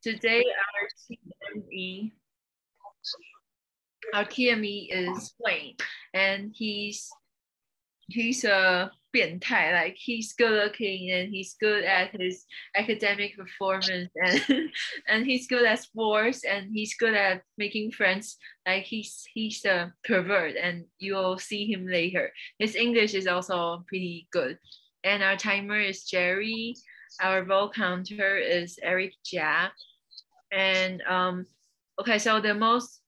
Today our TME is Wayne, and he's a 变态, like he's good looking and he's good at his academic performance and and he's good at sports and he's good at making friends. Like he's a pervert and you'll see him later. His English is also pretty good. And our timer is Jerry. Our vote counter is Eric Jia. And okay, so the most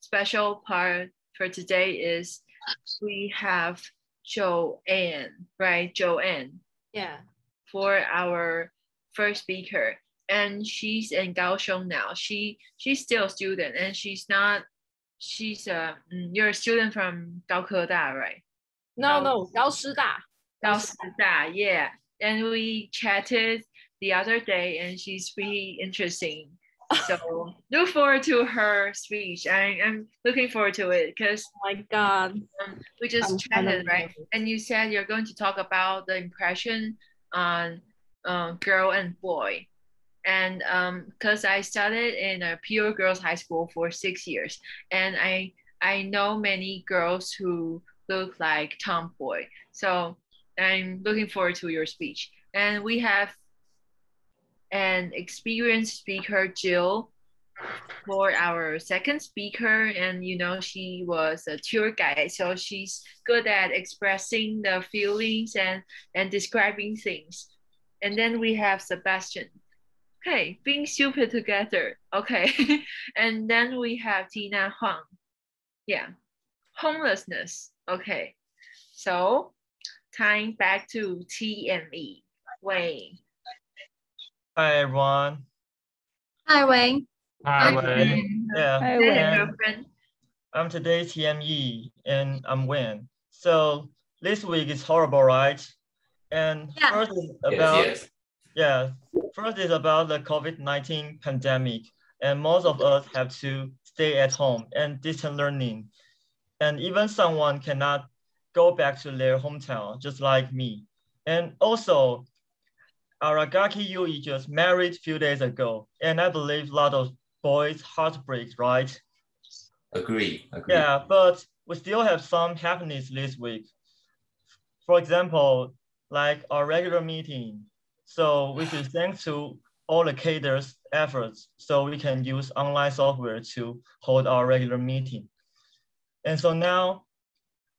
special part for today is we have Joanne, right? Joanne. Yeah. For our first speaker. And she's in Kaohsiung now. She's still a student and she's you're a student from Gaoke-Da, right? No, Gaoshida. Gaoshida, yeah. And we chatted the other day and she's really interesting. So look forward to her speech. I'm looking forward to it because oh my God, we just chatted, right? And you said you're going to talk about the impression on girl and boy. And because I studied in a pure girls high school for 6 years, and I know many girls who look like tomboy. So I'm looking forward to your speech. And we have an experienced speaker, Jill, for our second speaker. And she was a tour guide, so she's good at expressing the feelings and describing things. And then we have Sebastian. Okay, being stupid together. Okay. And then we have Tina Huang. Yeah, homelessness. Okay, so tying back to TME. Wayne. Hi, everyone. Hi, Wayne. Hi, Wayne. Yeah. Hi, Wayne. I'm today's TME, and I'm Wayne. So this week is horrible, right? And first is about first is about the COVID-19 pandemic, and most of us have to stay at home and distant learning, and even someone cannot go back to their hometown, just like me. And also, Aragaki Yui just married a few days ago, and I believe a lot of boys heartbreak, right? Agree. Yeah, but we still have some happiness this week. For example, like our regular meeting. So we should thank to all the cadres' efforts so we can use online software to hold our regular meeting. And so now,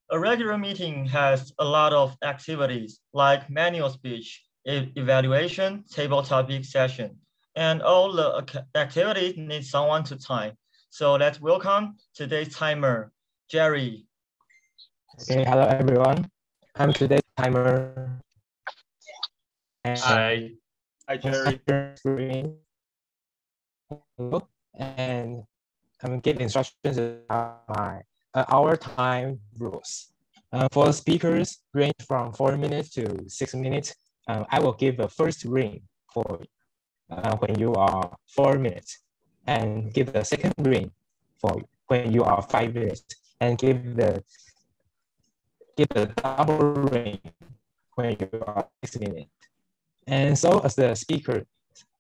a regular meeting has a lot of activities like manual speech, evaluation, table topic session, and all the activities need someone to time. So let's welcome today's timer, Jerry. Okay, hello everyone. I'm today's timer. Hi. Hi, Jerry. And I'm giving instructions about our time rules. For the speakers, range from 4 minutes to 6 minutes. I will give the first ring for when you are 4 minutes, and give the second ring for when you are 5 minutes, and give the double ring when you are 6 minutes. And so as the speaker,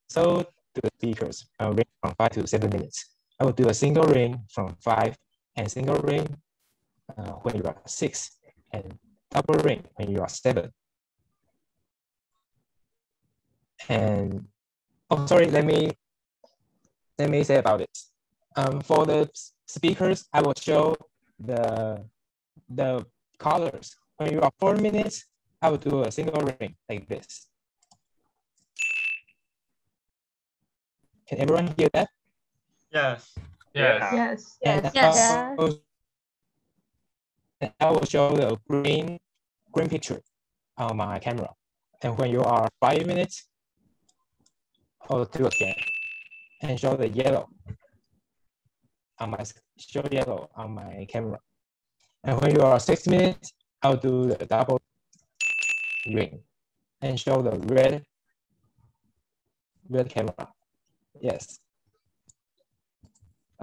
so to the speakers ring from 5 to 7 minutes. I will do a single ring from 5 and single ring when you are 6 and double ring when you are 7. And oh, sorry, let me say about it. For the speakers, I will show the colors. When you are 4 minutes, I will do a single ring like this. Can everyone hear that? Yes. Yes. And I will show the green picture on my camera. And when you are 5 minutes, I'll do again and show the yellow on my camera. And when you are 6 minutes, I'll do the double ring and show the red camera. Yes.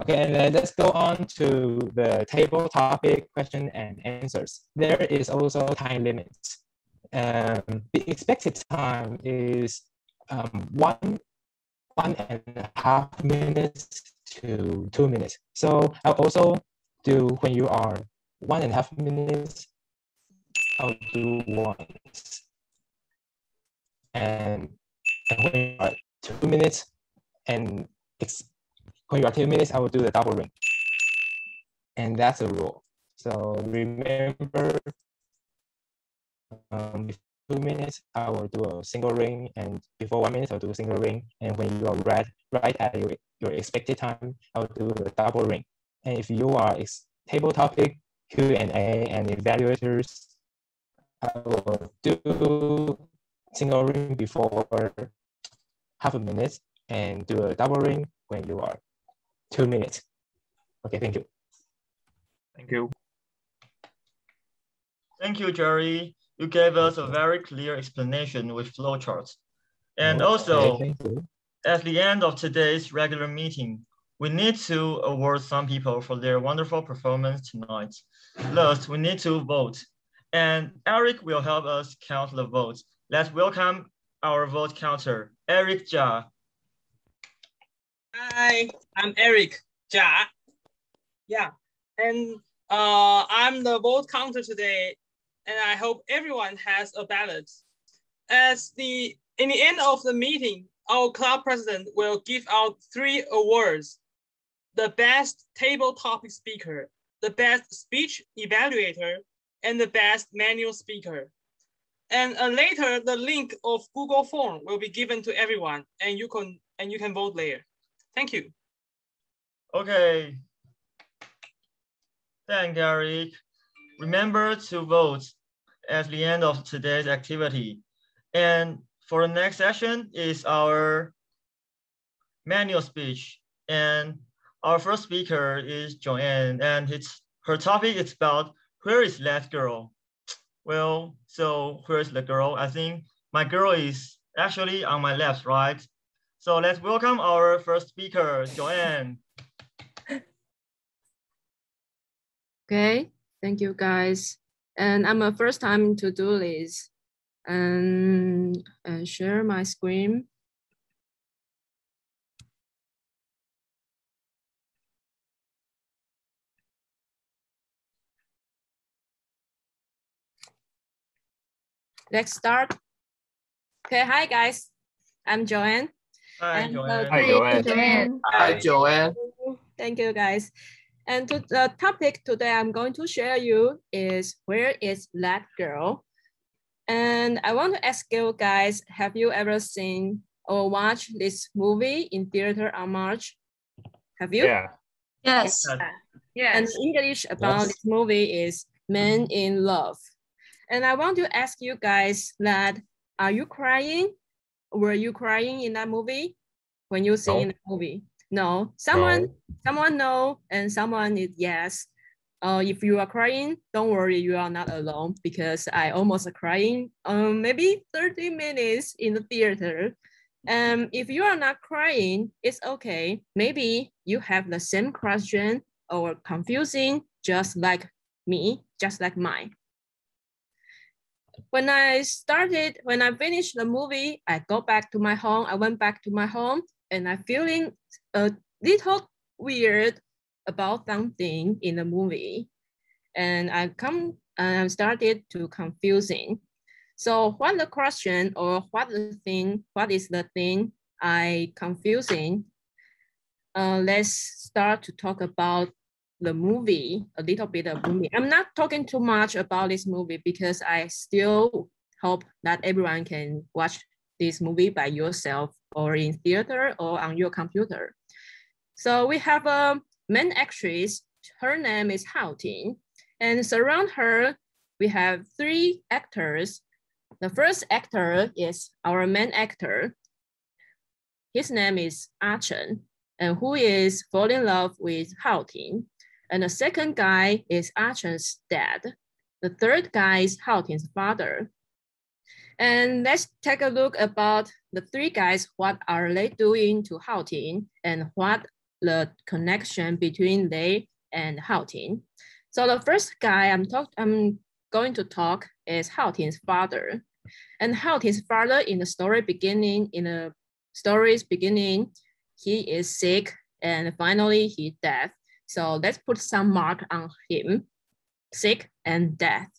Okay, and then let's go on to the table topic question and answers. There is also time limit. The expected time is 1 1.5 minutes to 2 minutes. So I'll also do when you are 1.5 minutes, I'll do once. And when you are 2 minutes, and when you are 2 minutes, I will do the double ring. And that's a rule. So remember, before 2 minutes, I will do a single ring, and before 1 minute, I'll do a single ring. And when you are right at your expected time, I'll do the double ring. And if you are table topic, Q&A, and evaluators, I will do single ring before half a minute and do a double ring when you are 2 minutes. Okay, thank you. Thank you. Thank you, Jerry. You gave us a very clear explanation with flowcharts. And Okay, also, thank you. at the end of today's regular meeting, we need to award some people for their wonderful performance tonight. First, we need to vote. And Eric will help us count the votes. Let's welcome our vote counter, Eric Jia. Hi, I'm Eric Jia. Yeah, and I'm the vote counter today, and I hope everyone has a ballot. In the end of the meeting, our club president will give out 3 awards: the best table topic speaker, the best speech evaluator, and the best manual speaker. And later, the link of Google Form will be given to everyone, and you can vote there. Thank you. Okay. Thank you, Eric. Remember to vote at the end of today's activity. And for the next session is our manual speech. And our first speaker is Joanne, and her topic is about where is that girl? Well, so where's the girl? I think my girl is actually on my left, right? So let's welcome our first speaker, Joanne. Okay, thank you guys. And I'm a first time to do this. And share my screen. Let's start. Okay, hi guys. I'm Joanne. Hi, Joanne. Hi, Joanne. Hi, Joanne. Thank you guys. And the topic today I'm going to share you is where is that girl? And I want to ask you guys, have you ever seen or watched this movie in theater on March? Have you? Yeah. Yes. Yes. And English about this movie is Men in Love. And I want to ask you guys that, are you crying? Were you crying in that movie when you see in the movie? No. Someone no, and someone is yes. If you are crying, don't worry, you are not alone, because I almost crying maybe 30 minutes in the theater. If you are not crying, it's okay. Maybe you have the same question or confusing, just like me, just like mine. When I finished the movie, I went back to my home, and I'm feeling a little weird about something in the movie. And I started to confusing. So what the question or what is the thing I confusing? Let's start to talk about the movie, a little bit of movie. I'm not talking too much about this movie because I still hope that everyone can watch this movie by yourself or in theater or on your computer. So we have a main actress, her name is Hao Ting, and surround her, we have 3 actors. The first actor is our main actor. His name is Ah Chen, and who is falling in love with Hao Ting. And the second guy is Ah Chen's dad. The third guy is Hao Ting's father. And let's take a look about the 3 guys. What are they doing to Hao Ting, and what the connection between they and Hao Ting? So the first guy I'm going to talk is Hao Ting's father. And Hao Ting's father in the story beginning in the story's beginning, he is sick and finally he dead. So let's put some mark on him, sick and death.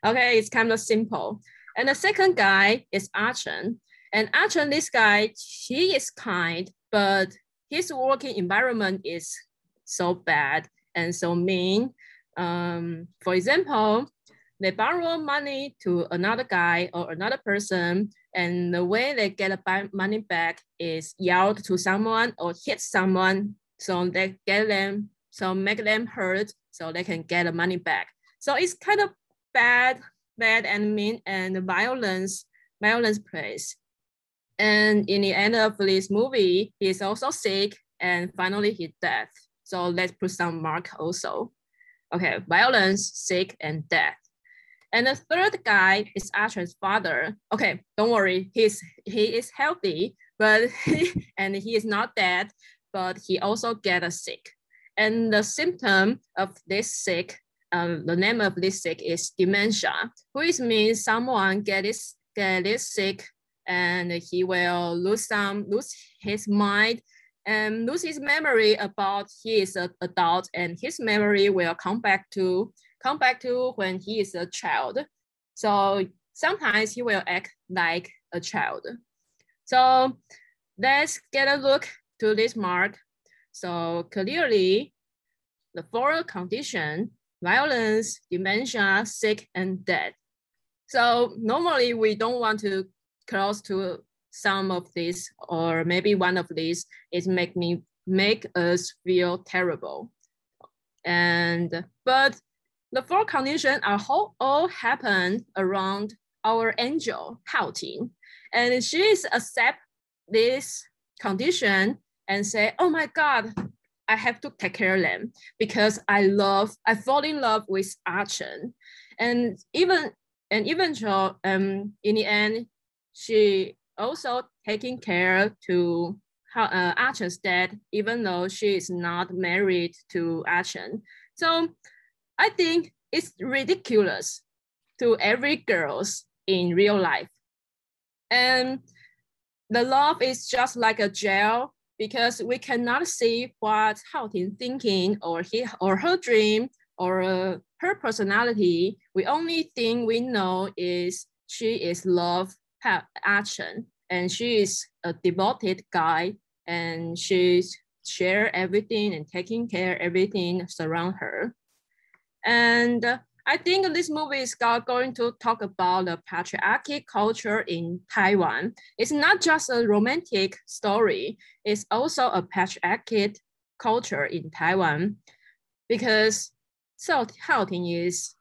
Okay, it's kind of simple. And the second guy is Archon. And Archon, this guy, he is kind, but his working environment is so bad and so mean. For example, they borrow money to another guy or another person, and the way they get the money back is yelled to someone or hit someone, so they get them, so make them hurt, so they can get the money back. So it's kind of bad and mean and violence plays. And in the end of this movie, he is also sick and finally he dead. So let's put some mark also. Okay, violence, sick, and death. And the third guy is Archon's father. Okay, don't worry, he is healthy, but and he is not dead, but he also get sick. And the symptom of this sick, the name of this sick is dementia, which means someone get sick and he will lose his mind and lose his memory about he is an adult, and his memory will come back to when he is a child. So sometimes he will act like a child. So let's get a look to this mark. So clearly the four conditions: violence, dementia, sick, and death. So normally we don't want to close to some of these, or maybe one of these is make us feel terrible. But the four conditions all happen around our angel, Hao Ting. And she accept this condition and say, oh my God, I have to take care of them because I fall in love with Archon. And even so, in the end, she also taking care to Archon's dad, even though she is not married to Archon. So I think it's ridiculous to every girls in real life. And the love is just like a jail because we cannot see what Hao Ting thinking or her dream or her personality. The only thing we know is she is love Archon, and she is a devoted guy, and she's share everything and taking care everything surround her. And I think this movie is going to talk about the patriarchy culture in Taiwan. It's not just a romantic story, it's also a patriarchy culture in Taiwan, because Hao Ting is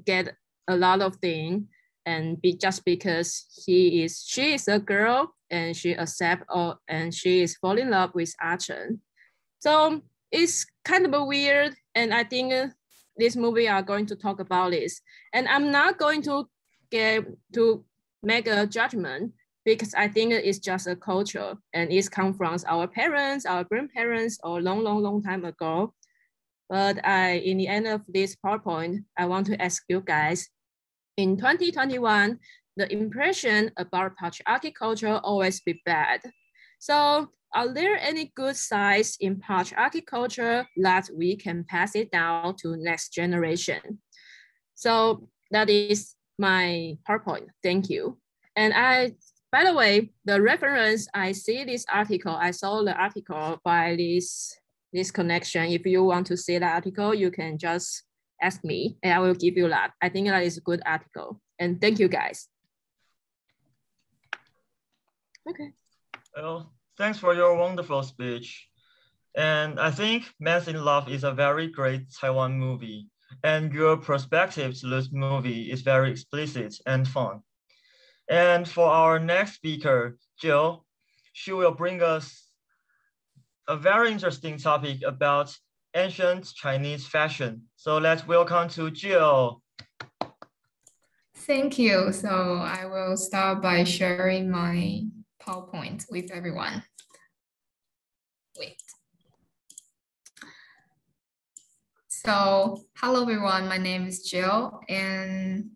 get a lot of things, and just because she is a girl and she accept and she is fall in love with Archon. So it's kind of weird, and I think this movie are going to talk about this. And I'm not going to make a judgment because I think it's just a culture and it's come from our parents, our grandparents, or long time ago. But in the end of this PowerPoint, I want to ask you guys, in 2021, the impression about patriarchy culture always be bad. So are there any good sides in patriarchy culture that we can pass it down to next generation? So that is my PowerPoint. Thank you. And by the way, the reference, I see this article, I saw the article by this connection. If you want to see the article, you can just ask me and I will give you that. I think that is a good article. And thank you guys. Okay. Well, thanks for your wonderful speech. And I think Men in Love is a very great Taiwan movie. And your perspective to this movie is very explicit and fun. And for our next speaker, Jill, she will bring us a very interesting topic about ancient Chinese fashion. So let's welcome to Jill. Thank you. So I will start by sharing my PowerPoint with everyone. Wait. So hello everyone, my name is Jill, and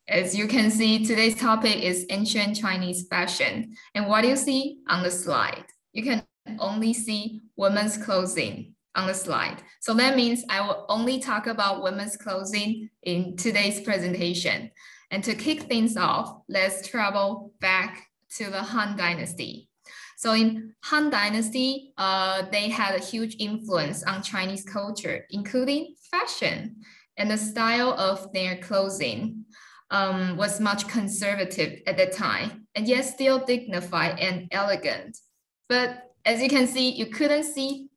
As you can see, today's topic is ancient Chinese fashion. And what do you see on the slide? You can only see women's clothing on the slide. So that means I will only talk about women's clothing in today's presentation. And to kick things off, let's travel back to the Han Dynasty. So in Han Dynasty, they had a huge influence on Chinese culture, including fashion, and the style of their clothing was much conservative at the time, and yet still dignified and elegant. But as you can see, you couldn't see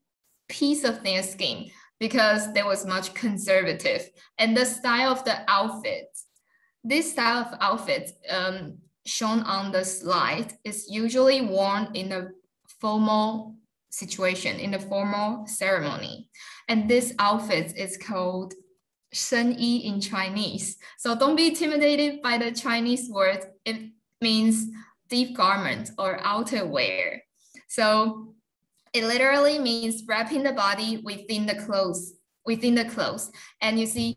piece of their skin because there was much conservative. And the style of the outfits, this style of outfits shown on the slide is usually worn in a formal situation, in a formal ceremony. And this outfit is called 身衣 in Chinese. So don't be intimidated by the Chinese word. It means deep garment or outerwear. So it literally means wrapping the body within the clothes. And you see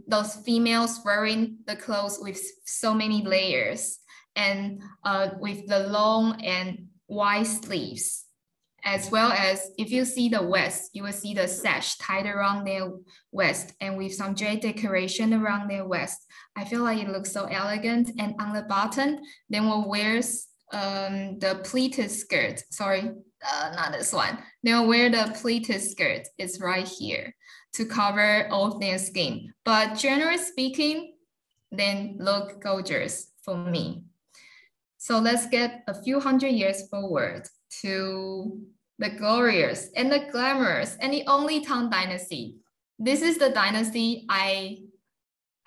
those females wearing the clothes with so many layers and with the long and wide sleeves. As well as if you see the waist, you will see the sash tied around their waist and with some jade decoration around their waist. I feel like it looks so elegant. And on the bottom, they will wear the pleated skirt. Sorry, not this one. They will wear the pleated skirt. It's right here to cover all of their skin. But generally speaking, they look gorgeous for me. So let's get a few hundred years forward to the glorious and the glamorous and the only Tang Dynasty. This is the dynasty I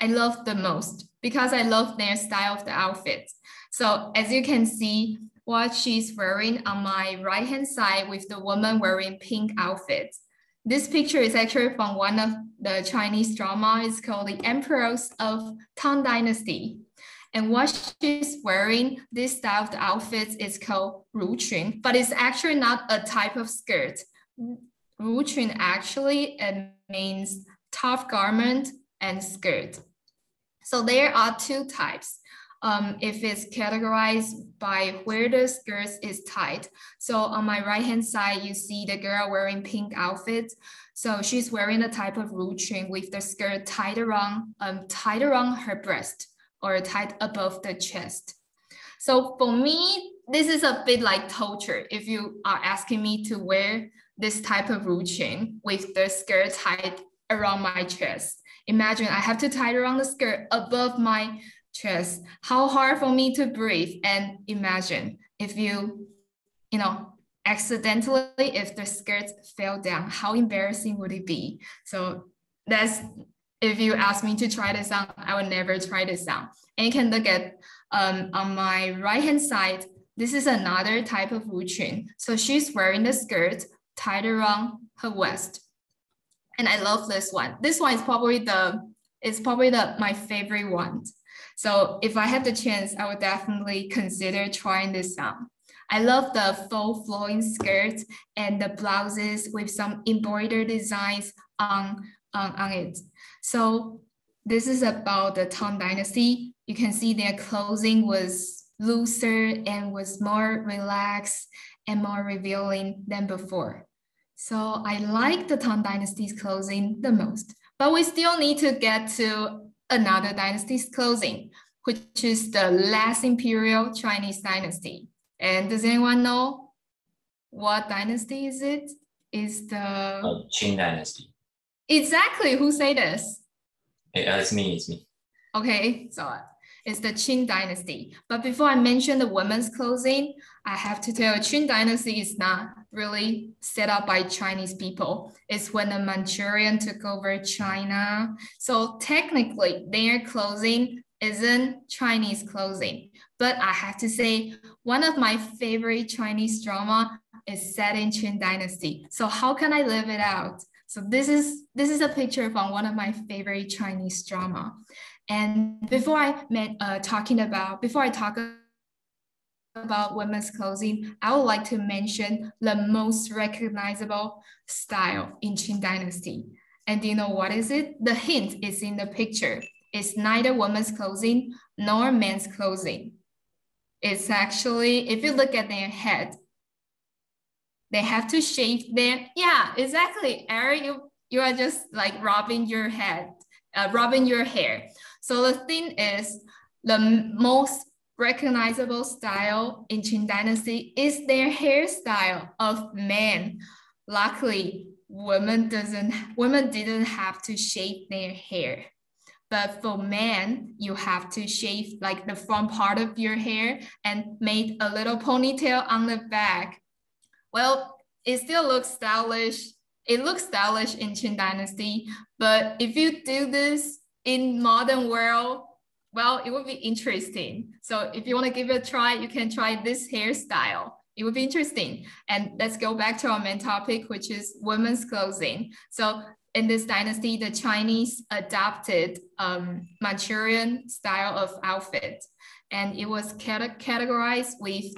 love the most because I love their style of the outfits. So as you can see, what she's wearing on my right-hand side with the woman wearing pink outfits. This picture is actually from one of the Chinese drama. It's called The Emperors of Tang Dynasty. And what she's wearing, this style of the outfits is called ruqun, but it's actually not a type of skirt. Ruqun actually means tough garment and skirt. So there are two types. If it's categorized by where the skirt is tied. So on my right-hand side, you see the girl wearing pink outfit. So she's wearing a type of ruqun with the skirt tied around her breast, or tied above the chest. So for me, this is a bit like torture if you are asking me to wear this type of ruqun with the skirt tied around my chest. Imagine I have to tie around the skirt above my chest. How hard for me to breathe. And imagine if accidentally, if the skirt fell down, how embarrassing would it be? So that's, if you ask me to try this on, I would never try this on. And you can look at on my right-hand side, this is another type of ruqun. So she's wearing the skirt tied around her waist. And I love this one. This one is probably my favorite one. So if I had the chance, I would definitely consider trying this on. I love the full flowing skirts and the blouses with some embroidered designs on it. So this is about the Tang Dynasty. You can see their clothing was looser and was more relaxed and more revealing than before. So I like the Tang Dynasty's clothing the most, but we still need to get to another dynasty's clothing, which is the last imperial Chinese dynasty. And does anyone know what dynasty is it? Is the Qing Dynasty. Exactly. Who say this? It's me. Okay, so it's the Qing Dynasty. But before I mention the women's clothing, I have to tell you, Qing Dynasty is not really set up by Chinese people. It's when the Manchurian took over China. So technically, their clothing isn't Chinese clothing. But I have to say, one of my favorite Chinese drama is set in Qing Dynasty. So how can I live it out? So this is a picture from one of my favorite Chinese drama. And before I talk about women's clothing, I would like to mention the most recognizable style in Qing Dynasty. And do you know what is it? The hint is in the picture. is neither women's clothing nor men's clothing. It's actually, if you look at their head, they have to shave their, yeah, exactly. Eric, you are just like rubbing your head, rubbing your hair. So the thing is, the most recognizable style in Qing Dynasty is their hairstyle of men. Luckily, women didn't have to shave their hair. But for men, you have to shave like the front part of your hair and make a little ponytail on the back. Well, it still looks stylish. It looks stylish in Qing Dynasty, but if you do this in modern world, well, it would be interesting. So if you want to give it a try, you can try this hairstyle. It would be interesting. And let's go back to our main topic, which is women's clothing. So in this dynasty, the Chinese adopted Manchurian style of outfit, and it was categorized with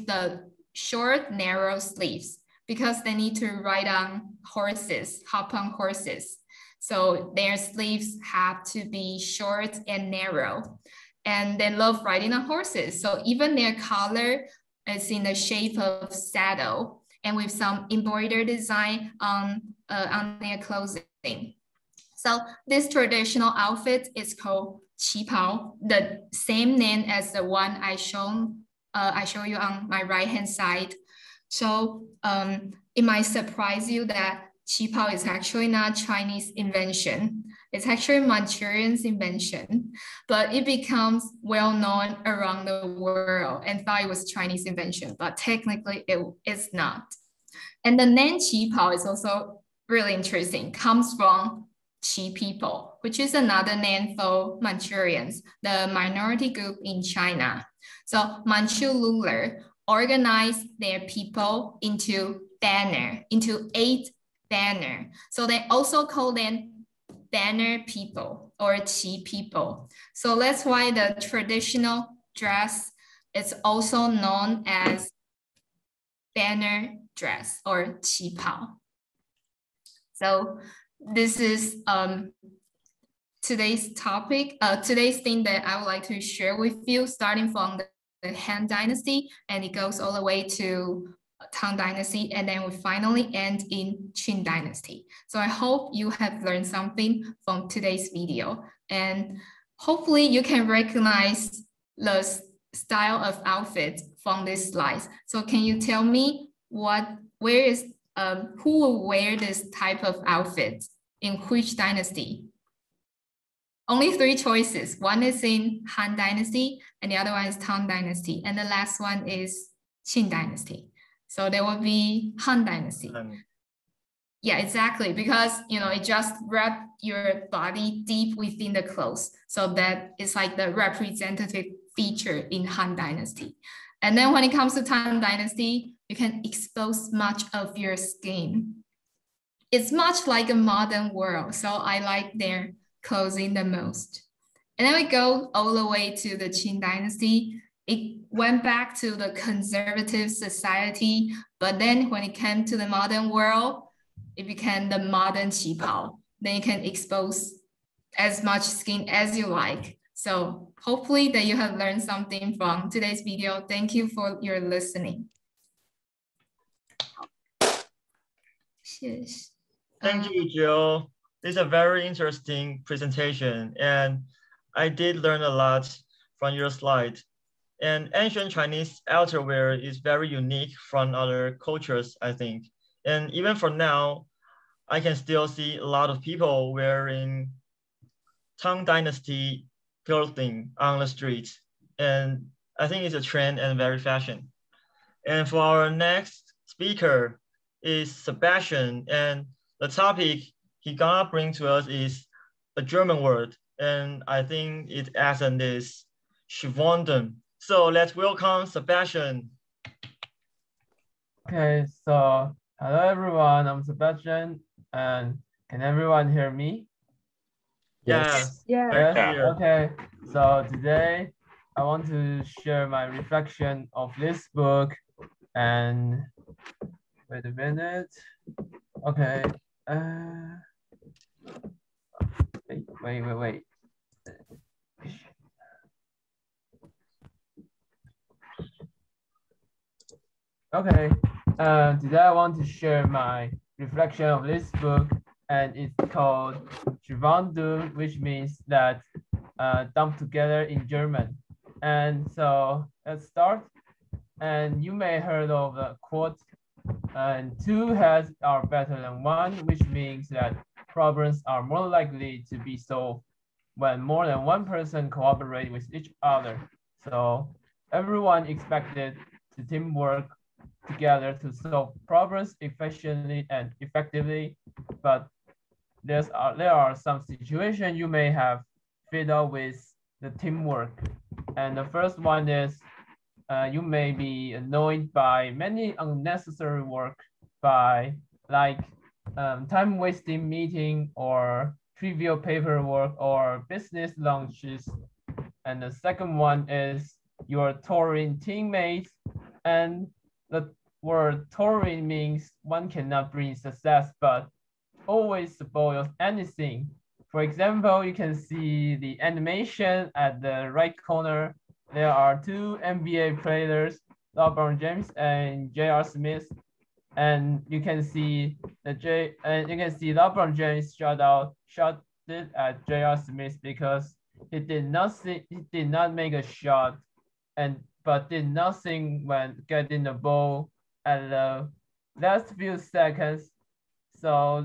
the short, narrow sleeves because they need to ride on horses, hop on horses. So their sleeves have to be short and narrow, and they love riding on horses. So even their collar is in the shape of saddle and with some embroidered design on their clothing. So this traditional outfit is called qipao, the same name as the one I show you on my right-hand side. So it might surprise you that qipao is actually not Chinese invention. It's actually Manchurian's invention, but it becomes well-known around the world and thought it was Chinese invention, but technically it is not. And the name qipao is also really interesting, comes from Qi people, which is another name for Manchurians, the minority group in China. So Manchu ruler organized their people into 8 banner. So they also call them banner people or Qi people. So that's why the traditional dress is also known as banner dress or qipao. So this is today's topic, today's thing that I would like to share with you, starting from the Han Dynasty, and it goes all the way to Tang Dynasty, and then we finally end in Qing Dynasty. So I hope you have learned something from today's video, and hopefully you can recognize the style of outfit from these slides. So can you tell me who will wear this type of outfit in which dynasty? Only 3 choices. One is in Han Dynasty, and the other one is Tang Dynasty, and the last one is Qing Dynasty. So there will be Han Dynasty. Yeah, exactly, because it just wrap your body deep within the clothes. So that is like the representative feature in Han Dynasty. And then when it comes to Tang Dynasty, you can expose much of your skin. It's much like a modern world, so I like their clothing the most. And then we go all the way to the Qing Dynasty. It went back to the conservative society, but then when it came to the modern world, it became the modern qipao. Then you can expose as much skin as you like. So hopefully that you have learned something from today's video. Thank you for your listening. Thank you, Jill. This is a very interesting presentation, and I did learn a lot from your slide. And ancient Chinese outerwear is very unique from other cultures, I think. And even for now, I can still see a lot of people wearing Tang Dynasty clothing on the street. And I think it's a trend and very fashion. And for our next speaker is Sebastian, and the topic he gonna bring to us is a German word, and I think it accent is Schwanden. So let's welcome Sebastian. Okay, so hello everyone, I'm Sebastian, and can everyone hear me? Yes. Yeah. Yes? Yeah. Okay, so today I want to share my reflection of this book, and wait a minute. Okay. Wait. Okay, today I want to share my reflection of this book, and it's called Zusammentun, which means that dumped together in German. And so let's start. And you may heard of the quote, and two heads are better than one, which means that problems are more likely to be solved when more than one person cooperate with each other. So everyone expected to teamwork together to solve problems efficiently and effectively, but there are some situations you may have fiddled with the teamwork. And the first one is you may be annoyed by many unnecessary work by like time-wasting meeting or trivial paperwork or business lunches. And the second one is your touring teammates. And the word touring means one cannot bring success, but always spoils anything. For example, you can see the animation at the right corner. There are two NBA players, LeBron James and J.R. Smith, and you can see LeBron James shot it at J.R. Smith because he did not make a shot, but did nothing when getting the ball at the last few seconds. So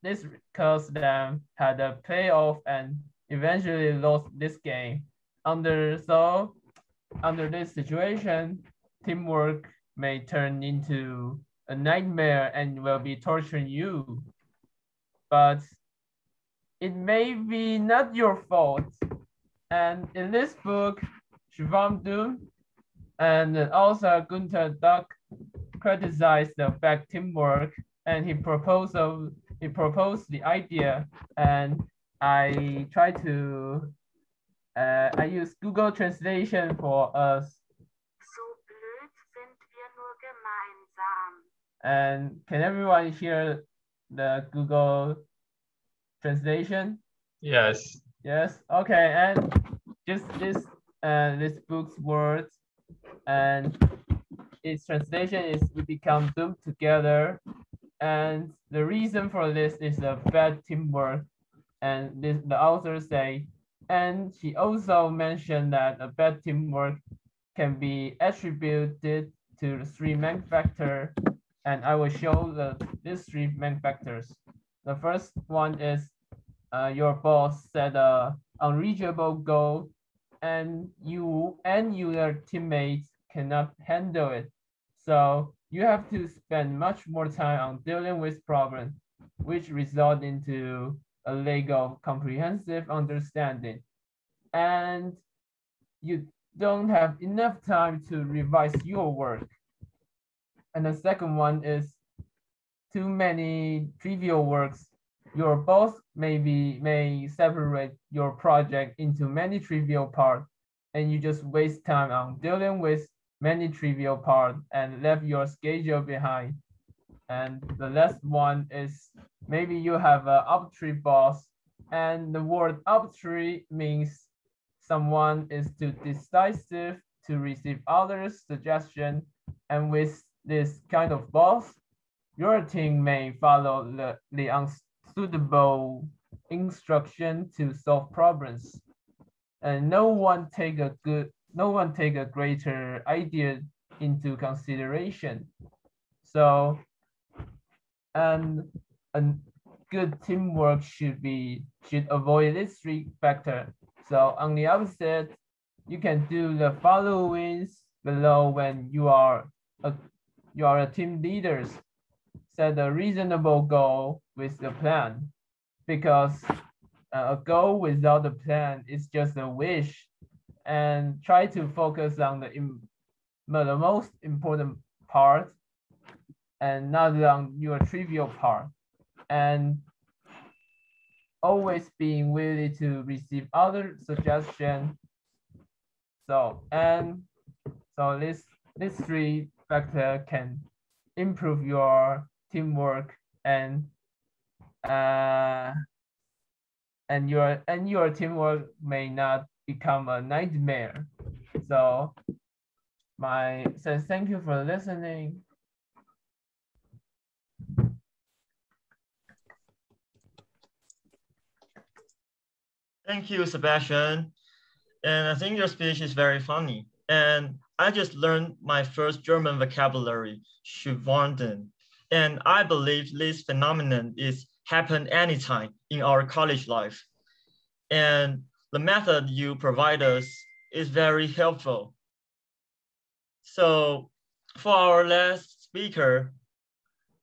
this caused them had a playoff and eventually lost this game. Under this situation, teamwork may turn into a nightmare and will be torturing you. But it may be not your fault. And in this book, Zusammentun and author Gunter Dück criticized the bad teamwork, and he proposed the idea, and I try to I use Google Translation for us. So blöd sind wir nur gemeinsam. And can everyone hear the Google Translation? Yes. Yes. Okay. And just this book's words and its translation is we become doomed together. And the reason for this is the bad teamwork. And the author say, and he also mentioned that a bad teamwork can be attributed to the three main factors. And I will show these three main factors. The first one is your boss set an unreachable goal, and you and your teammates cannot handle it. So you have to spend much more time on dealing with problems, which result into a lack of comprehensive understanding. And you don't have enough time to revise your work. And the second one is too many trivial works. Your boss may separate your project into many trivial parts, and you just waste time on dealing with many trivial parts and left your schedule behind. And the last one is maybe you have an arbitrary boss, and the word arbitrary means someone is too decisive to receive others' suggestion. And with this kind of boss, your team may follow the unsuitable instruction to solve problems, and no one take a greater idea into consideration. So, and a good teamwork should avoid this three factors. So on the opposite, you can do the following below when you are a team leader. Set a reasonable goal with the plan, because a goal without a plan is just a wish, and try to focus on the most important part and not on your trivial part, and always being willing to receive other suggestions. So this three factors can improve your teamwork and and your teamwork may not become a nightmare. So thank you for listening. Thank you, Sebastian. And I think your speech is very funny. And I just learned my first German vocabulary, Schwanden. And I believe this phenomenon is happen anytime in our college life. And the method you provide us is very helpful. So for our last speaker,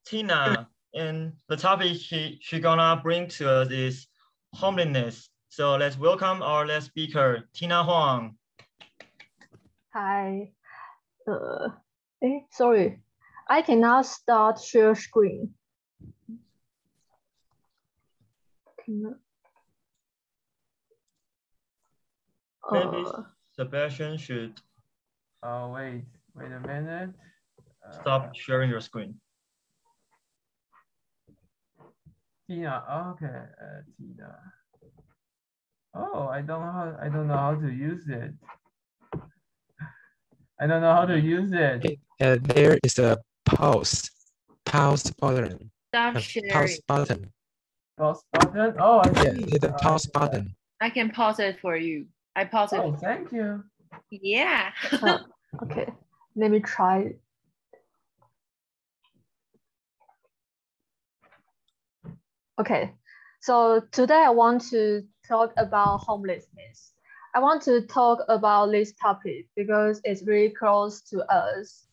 Tina, and the topic she gonna bring to us is homelessness. So let's welcome our last speaker, Tina Huang. Hi. Sorry. I cannot start share screen. Maybe Sebastian should. Oh, wait a minute. Stop sharing your screen. Tina, okay, Tina. Oh, I don't know how to use it. I don't know how to use it. There is a pause button. Stop sharing. Pause button. Pause button. Oh, I see. Yeah, hit the pause button. I can pause it for you. I pause it. Oh, thank you. Yeah. Okay, let me try. Okay, so today I want to talk about homelessness. I want to talk about this topic because it's really close to us.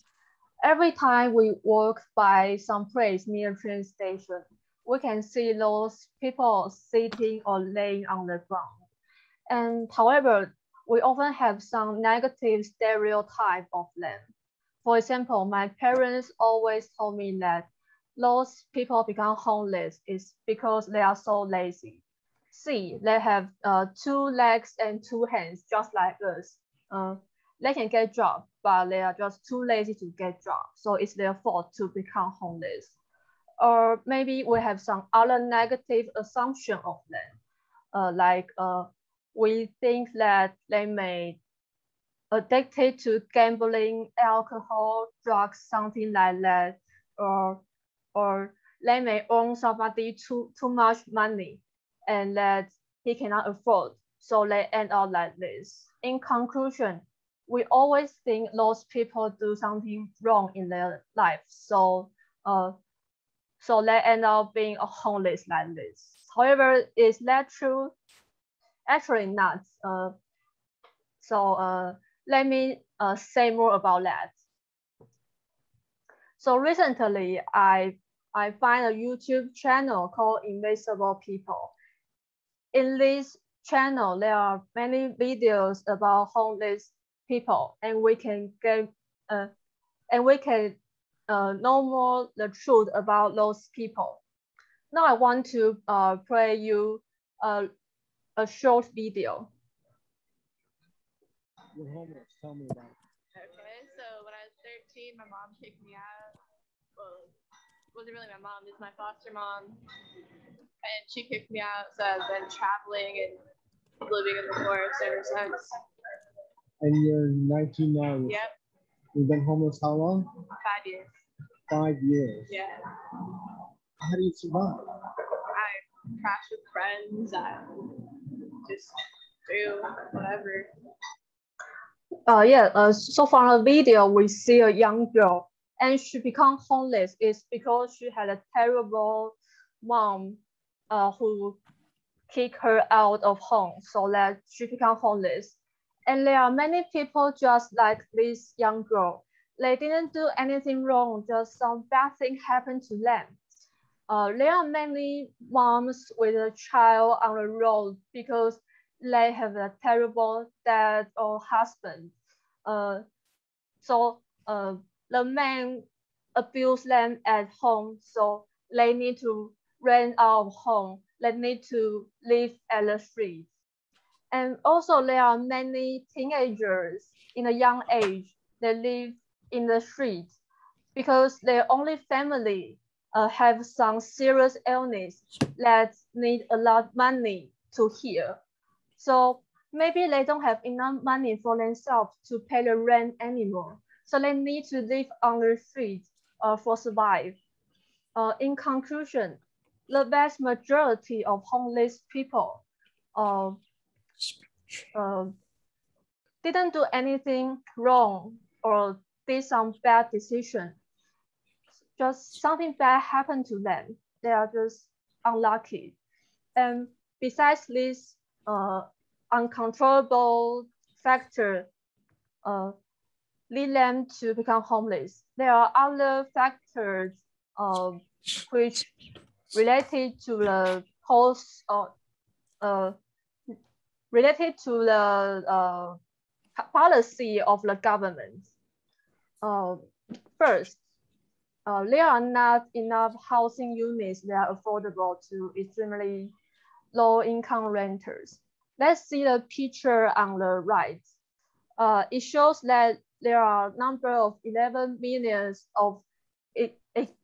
Every time we walk by some place near train station, we can see those people sitting or laying on the ground. And however, we often have some negative stereotype of them. For example, my parents always told me that those people become homeless is because they are so lazy. See, they have 2 legs and 2 hands, just like us. They can get job, but they are just too lazy to get job. So it's their fault to become homeless. Or maybe we have some other negative assumption of them. We think that they may addicted to gambling, alcohol, drugs, something like that, or they may own somebody too much money and that he cannot afford, so they end up like this. In conclusion, we always think those people do something wrong in their life, so they end up being a homeless like this. However, is that true? Actually not. Let me say more about that. So recently, I find a YouTube channel called Invisible People. In this channel, there are many videos about homeless people, and we can know more the truth about those people. Now I want to play you a short video. Your homework, tell me about it. Okay, so when I was 13, my mom kicked me out. Well, it wasn't really my mom, it's my foster mom. And she kicked me out, so I've been traveling and living in the forest ever since. And you're 19 now? Yep. You've been homeless how long? 5 years. 5 years? Yeah. How do you survive? I crash with friends, I just do whatever. So from the video, we see a young girl and she become homeless is because she had a terrible mom who kicked her out of home, so that she become homeless. And there are many people just like this young girl. They didn't do anything wrong, just some bad thing happened to them. There are many moms with a child on the road because they have a terrible dad or husband. The man abuse them at home, so they need to rent out of home. They need to live at the street. And also there are many teenagers in a young age that live in the street because their only family have some serious illness that need a lot of money to here. So maybe they don't have enough money for themselves to pay the rent anymore. So they need to live on their feet for survive. In conclusion, the vast majority of homeless people didn't do anything wrong or did some bad decision. Just something bad happened to them. They are just unlucky. And besides this uncontrollable factor lead them to become homeless, there are other factors which related to the cost related to the policy of the government. First, there are not enough housing units that are affordable to extremely low-income renters. Let's see the picture on the right. It shows that there are a number of 11 million of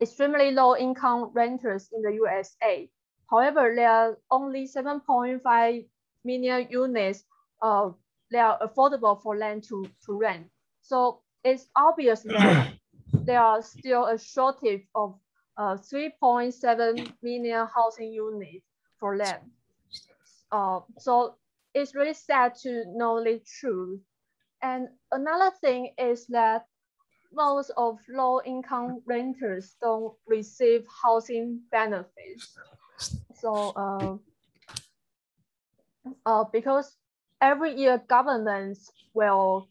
extremely low-income renters in the USA. However, there are only 7.5 million units that are affordable for them to rent. So it's obvious that there are still a shortage of 3.7 million housing units for them. So it's really sad to know the truth. And another thing is that most of low-income renters don't receive housing benefits. So because every year governments will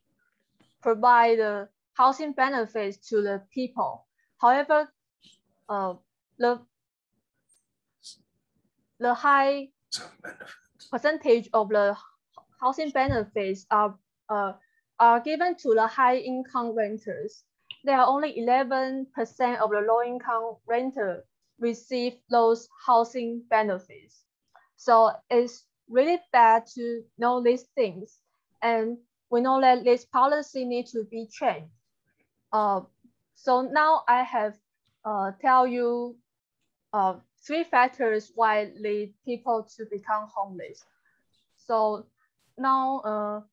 provide housing benefits to the people. However, the high percentage of the housing benefits are given to the high-income renters. There are only 11% of the low-income renters receive those housing benefits. So it's really bad to know these things. And we know that this policy needs to be changed. So now I have tell you 3 factors why lead people to become homeless. So now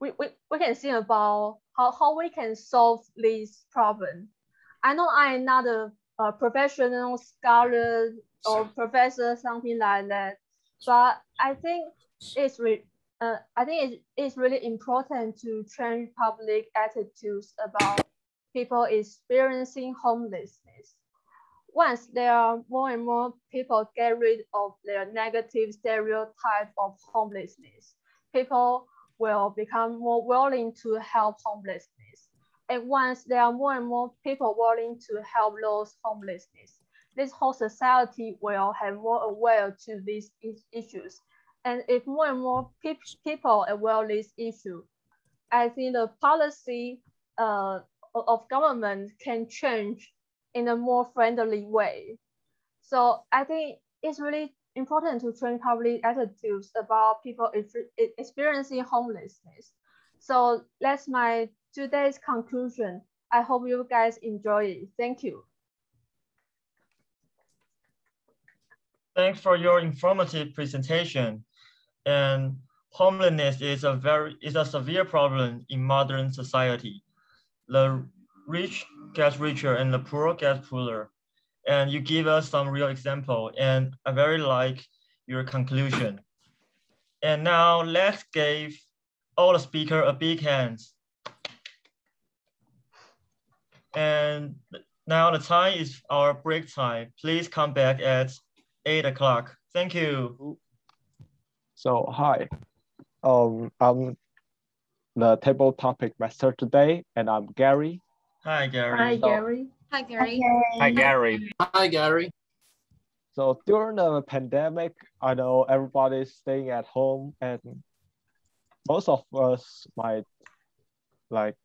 we can think about how we can solve this problem. I know I'm not a professional scholar or professor, something like that, but I think it's really important to change public attitudes about people experiencing homelessness. Once there are more and more people get rid of their negative stereotype of homelessness, people will become more willing to help homelessness. And once there are more and more people willing to help those homelessness, this whole society will have more aware to these issues. And if more and more people are aware of this issue, I think the policy of government can change in a more friendly way. So I think it's really important to train public attitudes about people experiencing homelessness. So that's my today's conclusion. I hope you guys enjoy it. Thank you. Thanks for your informative presentation. And homelessness is a severe problem in modern society. The rich get richer and the poor get poorer. And you give us some real example, and I very like your conclusion. And now let's give all the speakers a big hand. And now the time is our break time. Please come back at 8 o'clock. Thank you. So hi, I'm the table topic master today, and I'm Gary. Hi, Gary. Hi, Gary. Hi, Gary. Hi, Gary. Hi, Gary. So during the pandemic, I know everybody's staying at home, and most of us might like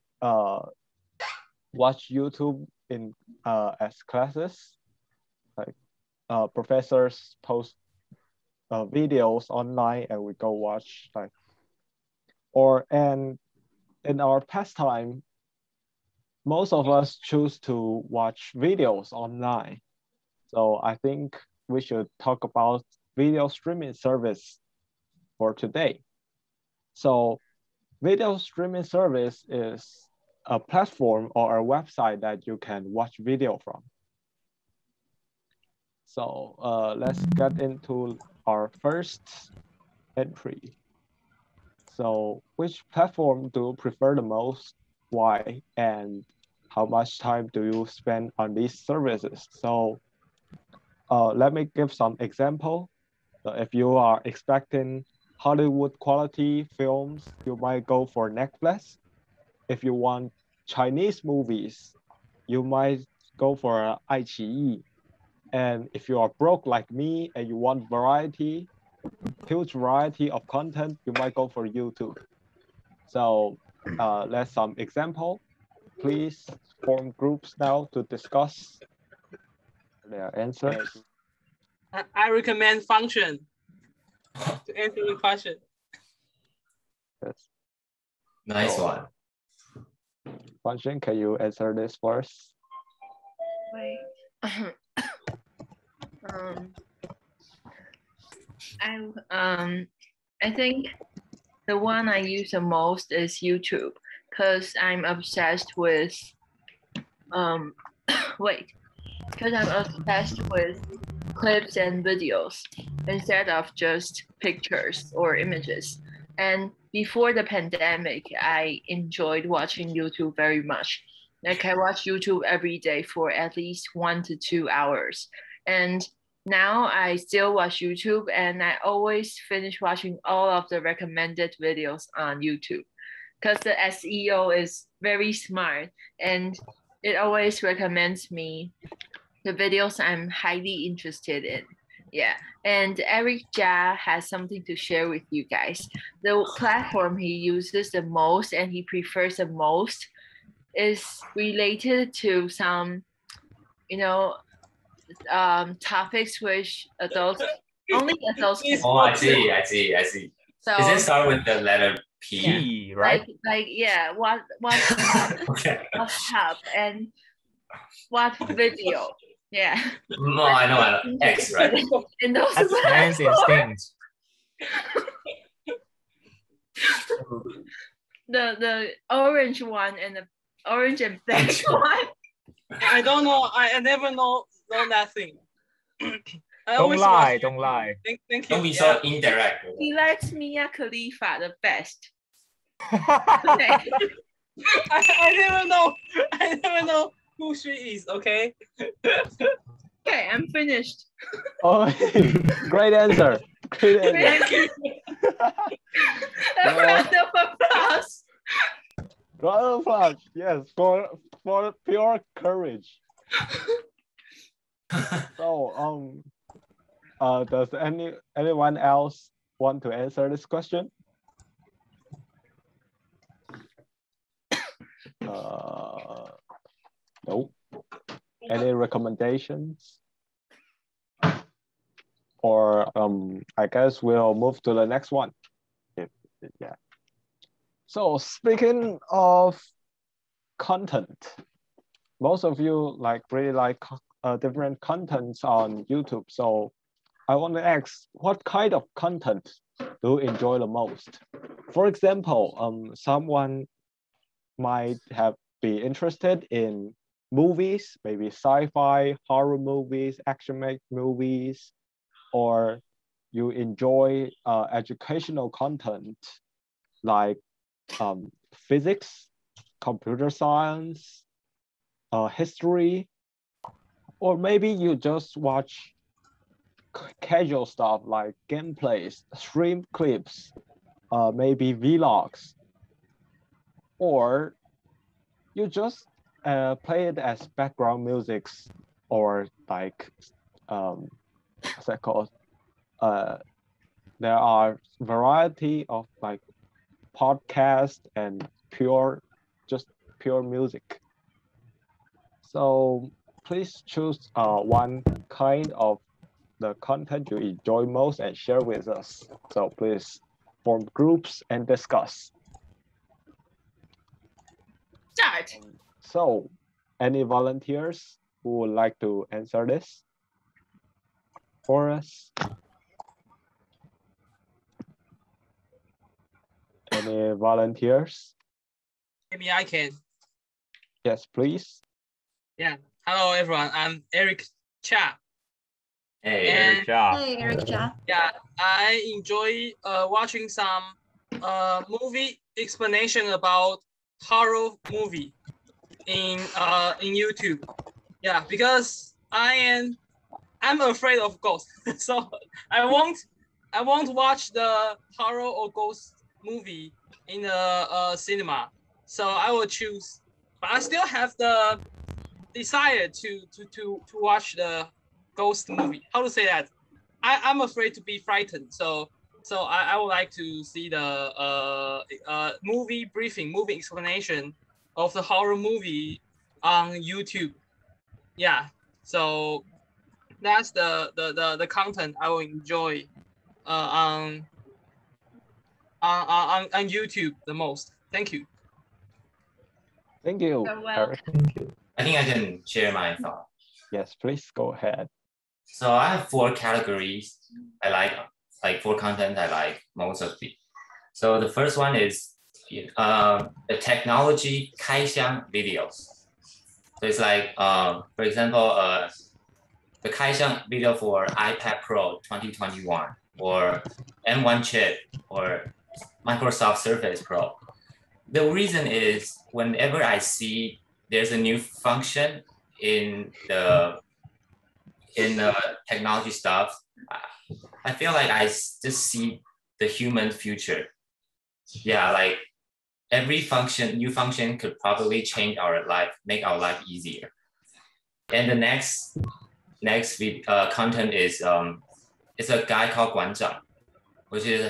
watch YouTube in as classes. Like professors post videos online, and we go watch like. And in our pastime, most of us choose to watch videos online. So I think we should talk about video streaming service for today. So video streaming service is a platform or a website that you can watch video from. So let's get into our first entry. So which platform do you prefer the most? Why? And how much time do you spend on these services? So let me give some example. If you are expecting Hollywood quality films, you might go for Netflix. If you want Chinese movies, you might go for iQIYI. And if you are broke like me and you want variety, huge variety of content, you might go for YouTube. So let's some example. Please form groups now to discuss their answers. I recommend function to answer the question. Yes. Nice So, one. Function, can you answer this first? Wait. I think the one I use the most is YouTube because I'm obsessed with because I'm obsessed with clips and videos instead of just pictures or images. And before the pandemic, I enjoyed watching YouTube very much. Like I watch YouTube every day for at least 1 to 2 hours. And now I still watch YouTube and I always finish watching all of the recommended videos on YouTube because the SEO is very smart and it always recommends me the videos I'm highly interested in. Yeah, and Eric Jia has something to share with you guys. The platform he uses the most and he prefers the most is related to some, topics which only adults can. Oh, I see. So, Is it start with the letter P, right? What Okay. hub and what video? Yeah. No, I know. X, right? And those That's man's instinct. The orange one and the orange and black one. I don't know. I never know that thing. Don't lie. Thank you. Don't be so indirect. He likes Mia Khalifa the best. Okay. I never know who she is. Okay. Okay, I'm finished. Oh, great answer. Great answer. Thank you. A round of applause. Round of applause. Yes, for pure courage. So does anyone else want to answer this question? No. Any recommendations? Or I guess we'll move to the next one. Yeah. So speaking of content, most of you really like different contents on YouTube. So I want to ask, what kind of content do you enjoy the most? For example, someone might be interested in movies, maybe sci-fi, horror movies, action movies, or you enjoy educational content like physics, computer science, history, or maybe you just watch casual stuff like gameplays, stream clips, maybe vlogs, or you just play it as background music, or like what's that called? There are variety of like podcast and just pure music. So please choose one kind of the content you enjoy most and share with us. So please form groups and discuss. Start. So any volunteers who would like to answer this for us? Any volunteers? Maybe I can. Yes, please. Yeah. Hello, everyone. I'm Eric Cha. Hey, Eric Cha. Hey, Eric Cha. Yeah, I enjoy watching some movie explanation about horror movie in YouTube. Yeah, because I'm afraid of ghosts, so I won't watch the horror or ghost movie in the cinema. So I will choose, but I still have the desire to watch the ghost movie. How to say that? I'm afraid to be frightened, so I would like to see the movie briefing, movie explanation of the horror movie on YouTube. Yeah, so that's the content I will enjoy on YouTube the most. Thank you. Thank you, Eric. I think I can share my thought. Yes, please go ahead. So I have 4 categories I like 4 content I like most of the. So the first one is the technology 开箱 videos. So it's like, for example, the 开箱 video for iPad Pro 2021 or M1 chip or Microsoft Surface Pro. The reason is whenever I see there's a new function in the technology stuff, I feel like I just see the human future. Yeah, like every new function could probably change our life, make our life easier. And the next content is it's a guy called Guan Zhang,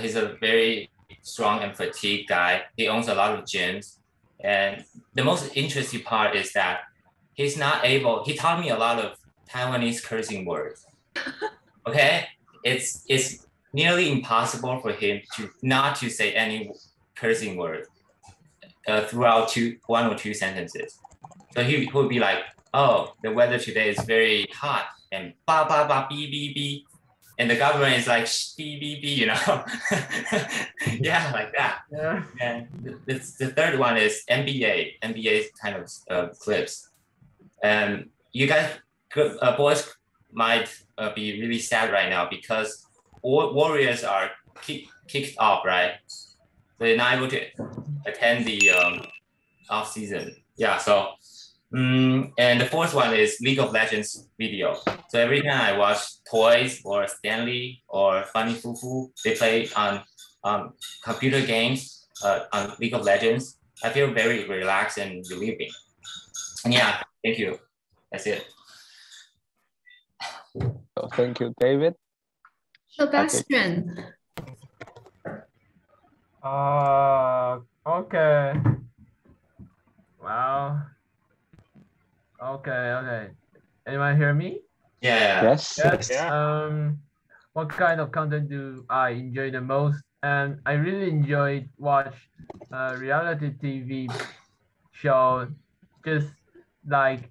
he's a very strong and fatigued guy. He owns a lot of gyms, and the most interesting part is that he taught me a lot of Taiwanese cursing words. Okay, it's nearly impossible for him not to say any cursing word throughout 1 or 2 sentences. So he would be like, "Oh, the weather today is very hot," and ba ba ba bi bi bi, and the government is like bi bi bi, you know. Yeah, like that. Yeah. And the third one is NBA kind of clips. And you guys, boys might be really sad right now because Warriors are kicked off, right? So they're not able to attend the off season. Yeah, so and the fourth one is League of Legends video. So every time I watch Toys or Stanley or Funny Fufu, they play on computer games on League of Legends, I feel very relaxed and relieving. And yeah, thank you. That's it. So thank you, David. Sebastian. Okay. Wow. Okay. Anyone hear me? Yeah. Yes. Yeah. What kind of content do I enjoy the most? And I really enjoyed watch reality TV show, just like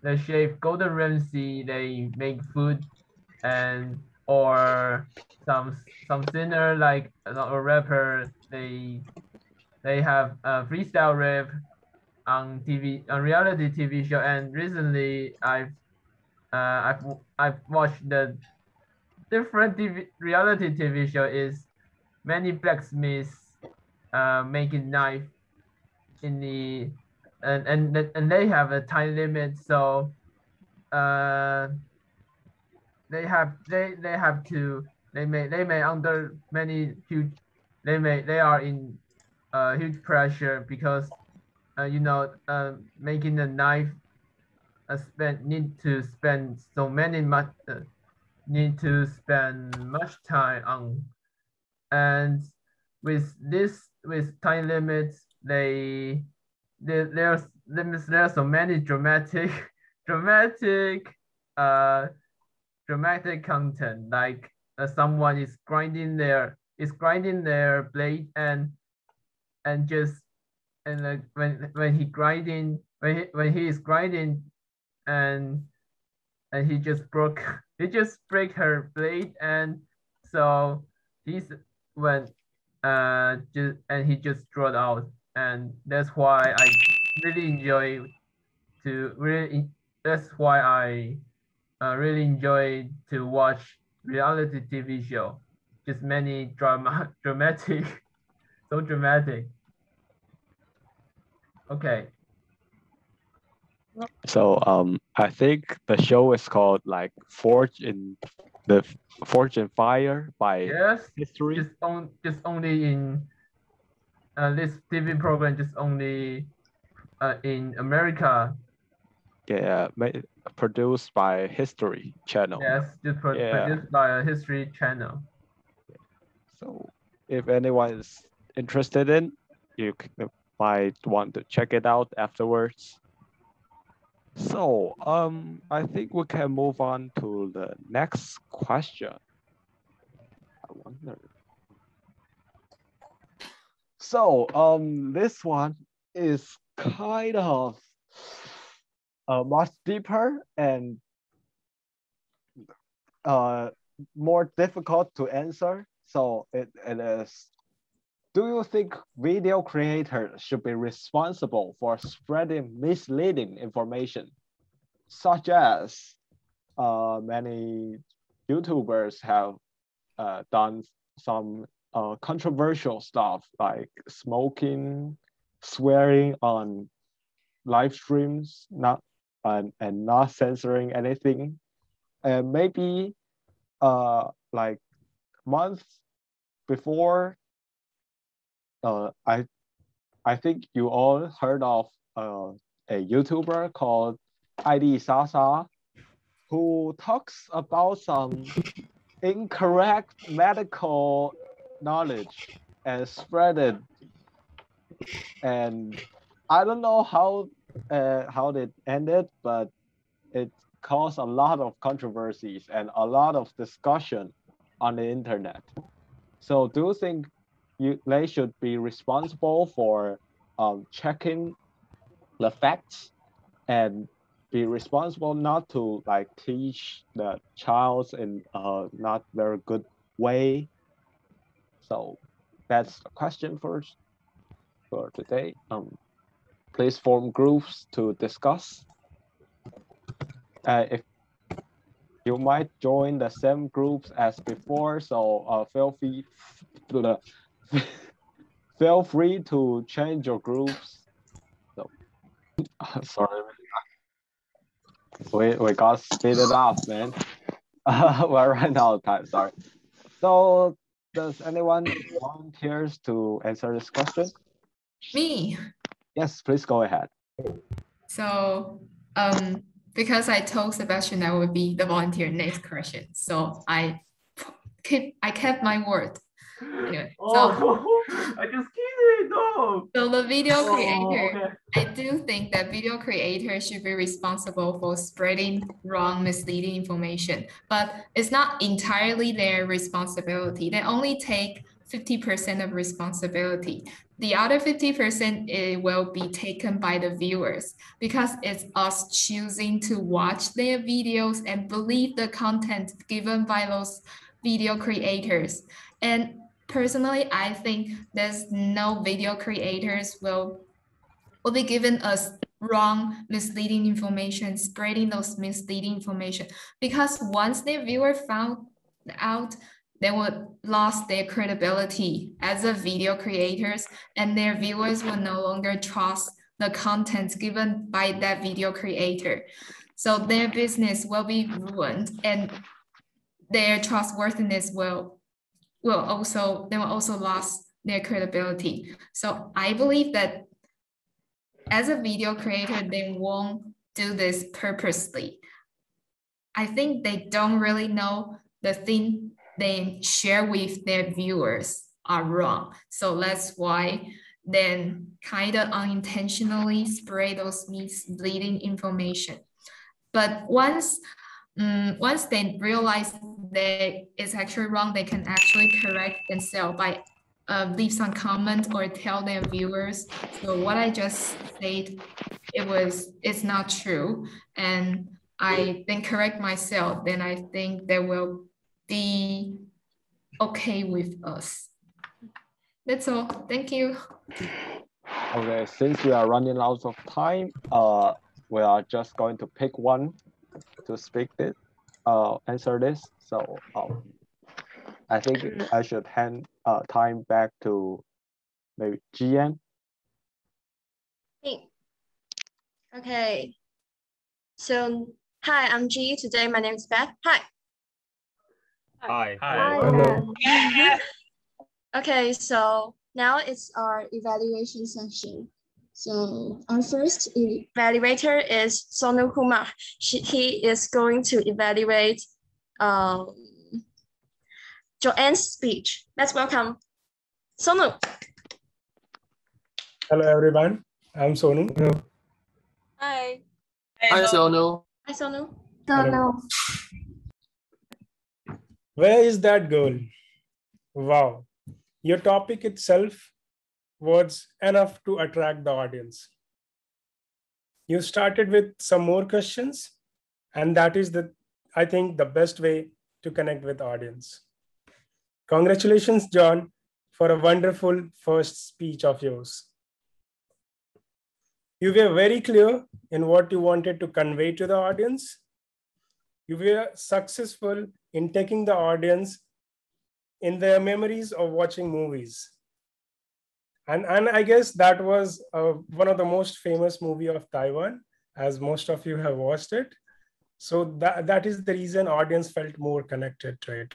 the chef Gordon Ramsay. They make food, and or some singer like a rapper. They have a freestyle rap on reality TV show. And recently I've watched the different reality TV show is many blacksmiths making knife in the and they have a time limit, so they may under many huge they are in huge pressure because making a knife need to spend much time on, and with time limits there are so many dramatic content, like someone is grinding their blade and when he is grinding and he just break her blade, and so when he just dropped out, and that's why I really enjoy that's why I really enjoy to watch reality TV show. Just many dramatic, so dramatic. Okay. So I think the show is called like Forge in Fire by History. Just only in this TV program, just only in America. Yeah, produced by History Channel. Yes, just produced by a History Channel. So if anyone is interested in, you might want to check it out afterwards. So I think we can move on to the next question. I wonder. So this one is kind of much deeper and more difficult to answer. So it is, do you think video creators should be responsible for spreading misleading information, such as many YouTubers have done some controversial stuff like smoking, swearing on live streams, and not censoring anything, and maybe like months before, I think you all heard of a YouTuber called ID Sasa, who talks about some incorrect medical knowledge and spread it. And I don't know how it ended, but it caused a lot of controversies and a lot of discussion on the internet. So do you think they should be responsible for checking the facts and be responsible not to like teach the child in a not very good way? So that's the question for today. Please form groups to discuss. If you might join the same groups as before, so feel free to change your groups. So sorry, we got speeded up, man. We're right out of time. Sorry. So does anyone volunteers to answer this question? Me. Yes, please go ahead. So because I told Sebastian I would be the volunteer next question, so I kept my word. Anyway, I just kidding. No. So the video creator, okay. I do think that video creators should be responsible for spreading wrong, misleading information, but it's not entirely their responsibility. They only take 50% of responsibility. The other 50% it will be taken by the viewers, because it's us choosing to watch their videos and believe the content given by those video creators. And personally, I think there's no video creators will be given us wrong, misleading information, spreading those misleading information, because once their viewer found out, they would lost their credibility as a video creators, and their viewers will no longer trust the content given by that video creator. So their business will be ruined, and their trustworthiness will also lost their credibility. So I believe that as a video creator, they won't do this purposely. I think they don't really know the thing they share with their viewers are wrong. So that's why then kind of unintentionally spread those misleading information. But once they realize that it's actually wrong, they can actually correct themselves by leave some comment or tell their viewers, so what I just said, it's not true, and I then correct myself, then I think they will be okay with us. That's all. Thank you. Okay, since we are running out of time, we are just going to pick one to answer this. So I think I should hand time back to maybe Jian. Hey. Okay. So hi, I'm G. Today my name is Beth. Hi. Hi. Hello. Okay, so now it's our evaluation session. So our first evaluator is Sonu Kumar. He is going to evaluate Joanne's speech. Let's welcome Sonu. Hello everyone, I'm Sonu. Hi. Hi, Sonu. Hi, Sonu. Hello. Where is that girl? Wow, your topic itself was enough to attract the audience. You started with some more questions, and that is I think the best way to connect with audience. Congratulations, John, for a wonderful first speech of yours. You were very clear in what you wanted to convey to the audience. You were successful in taking the audience in their memories of watching movies. And I guess that was one of the most famous movie of Taiwan, as most of you have watched it. So that is the reason audience felt more connected to it.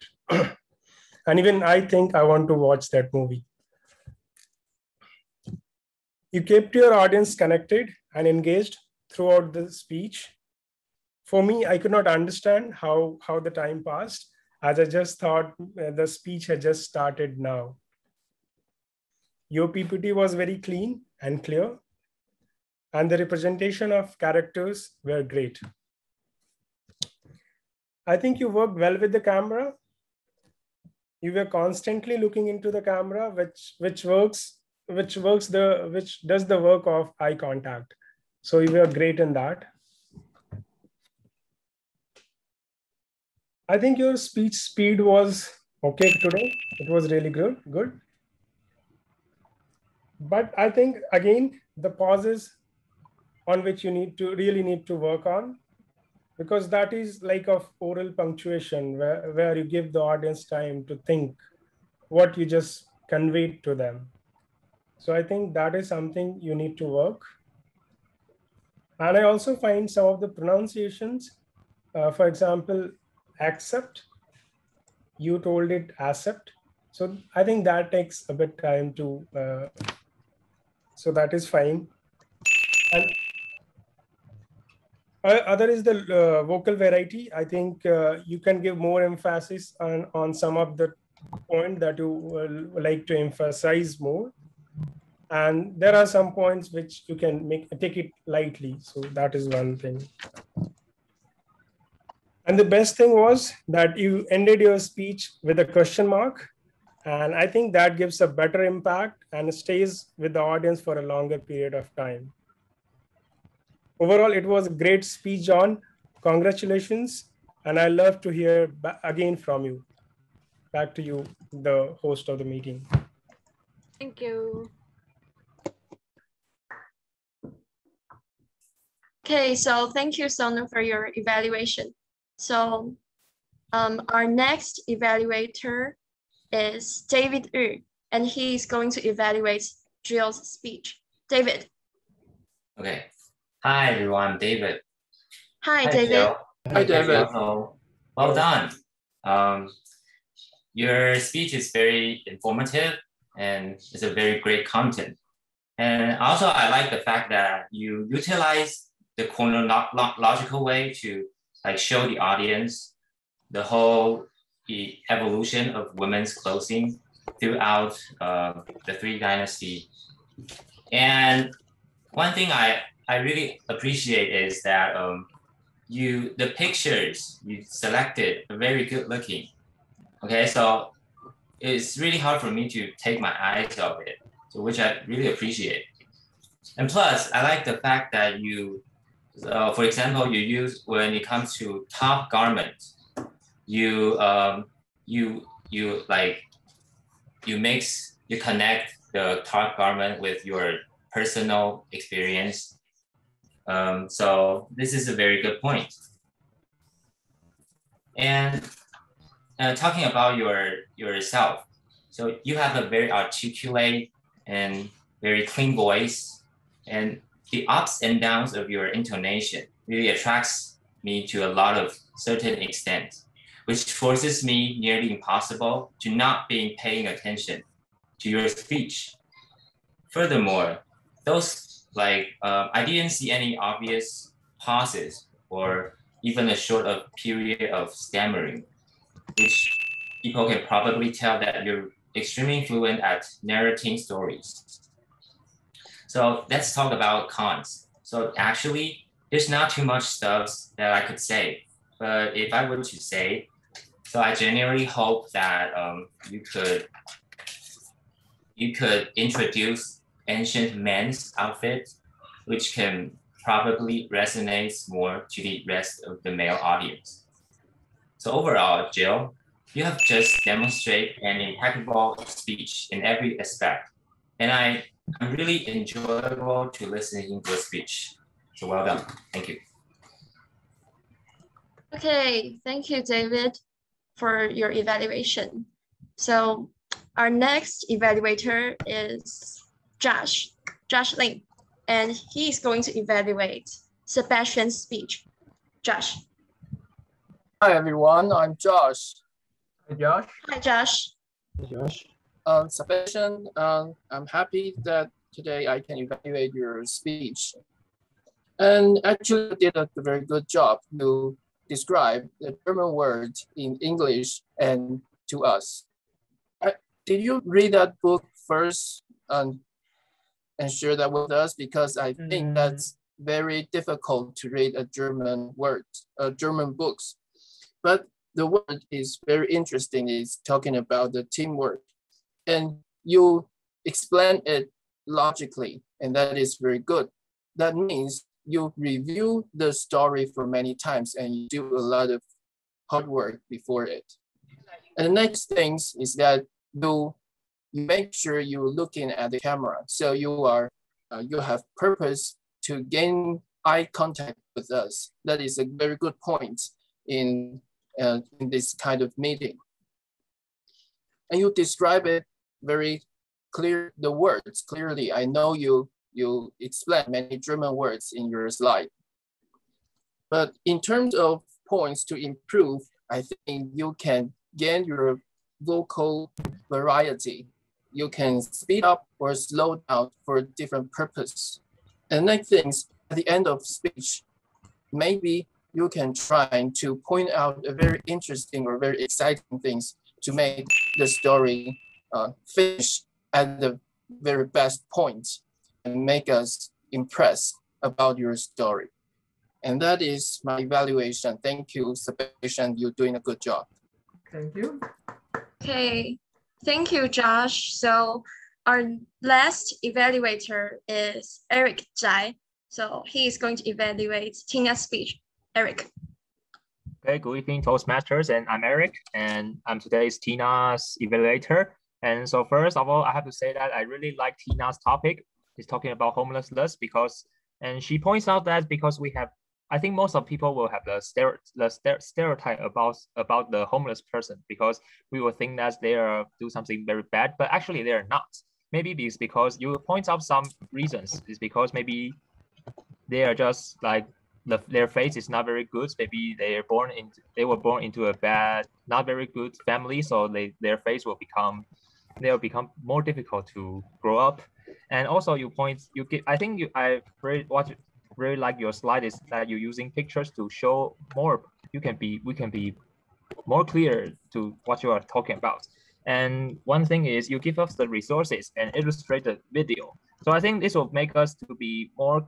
And even I think I want to watch that movie. You kept your audience connected and engaged throughout the speech. For me, I could not understand how the time passed, as I just thought the speech had just started now. Your PPT was very clean and clear, and the representation of characters were great. I think you worked well with the camera. You were constantly looking into the camera, which does the work of eye contact. So you were great in that. I think your speech speed was okay today. It was really good. But I think, again, the pauses on which you really need to work on, because that is like of oral punctuation where you give the audience time to think what you just conveyed to them. So I think that is something you need to work. And I also find some of the pronunciations, for example, accept, you told it accept. So I think that takes a bit time to, so that is fine. And other is the vocal variety. I think you can give more emphasis on some of the point that you like to emphasize more. And there are some points which you can take it lightly. So that is one thing. And the best thing was that you ended your speech with a question mark. And I think that gives a better impact and stays with the audience for a longer period of time. Overall, it was a great speech, John. Congratulations. And I love to hear again from you. Back to you, the host of the meeting. Thank you. Okay, so thank you, Sonu, for your evaluation. So our next evaluator is David Yu, and he is going to evaluate Jill's speech. David. Okay. Hi, everyone. I'm David. Hi, David. Jill. Hi, David. Well done. Your speech is very informative and it's a very great content. And also, I like the fact that you utilize the chronological way to show the audience the whole evolution of women's clothing throughout the Three Dynasty. And one thing I really appreciate is that the pictures you selected are very good looking. Okay, so it's really hard for me to take my eyes off it, so which I really appreciate. And plus, I like the fact that you, for example, you use, when it comes to top garments, you mix you connect the talk garment with your personal experience. So this is a very good point. And talking about yourself, so you have a very articulate and very clean voice, and the ups and downs of your intonation really attracts me to a lot of certain extent, which forces me nearly impossible to not being paying attention to your speech. Furthermore, those I didn't see any obvious pauses or even a short of period of stammering, which people can probably tell that you're extremely fluent at narrating stories. So let's talk about cons. So actually, there's not too much stuff that I could say, but if I were to say, so I genuinely hope that you could introduce ancient men's outfit, which can probably resonate more to the rest of the male audience. So overall, Jill, you have just demonstrated an impeccable speech in every aspect. And I'm really enjoyable to listening to your speech. So well done. Thank you. Okay, thank you, David, for your evaluation. So our next evaluator is Josh Lin, and he's going to evaluate Sebastian's speech. Josh. Hi, everyone. I'm Josh. Hi, Josh. Hi, Josh. Hey, Josh. Sebastian, I'm happy that today I can evaluate your speech. And actually you did a very good job to describe the German word in English and to us. Did you read that book first and share that with us? Because I think that's very difficult to read a German word, German books. But the word is very interesting. It's talking about the teamwork. And you explain it logically, and that is very good. That means you review the story for many times and you do a lot of hard work before it. And the next thing is that you make sure you're looking at the camera. So you have purpose to gain eye contact with us. That is a very good point in this kind of meeting. And you describe it very clear, the words clearly. I know you explain many German words in your slide. But in terms of points to improve, I think you can gain your vocal variety. You can speed up or slow down for different purpose. And next things, at the end of speech, maybe you can try to point out a very interesting or very exciting things to make the story finish at the very best point and make us impressed about your story. And that is my evaluation. Thank you, Sebastian. You're doing a good job. Thank you. Okay, thank you, Josh. So our last evaluator is Eric Zhai. So he is going to evaluate Tina's speech. Eric. Okay, good evening, Toastmasters, and I'm Eric, and I'm today's Tina's evaluator. And so first of all, I have to say that I really like Tina's topic. It's talking about homelessness and she points out that because we have, I think most of people will have the stereotype about the homeless person because we will think that they are do something very bad, but actually they are not. Maybe it's because you point out some reasons. It's because maybe they are just like their face is not very good. Maybe they were born into a bad, not very good family, so their face will become more difficult to grow up. And also I really like your slide is that you're using pictures to show more. We can be more clear to what you are talking about. And one thing is you give us the resources and illustrate the video. So I think this will make us to be more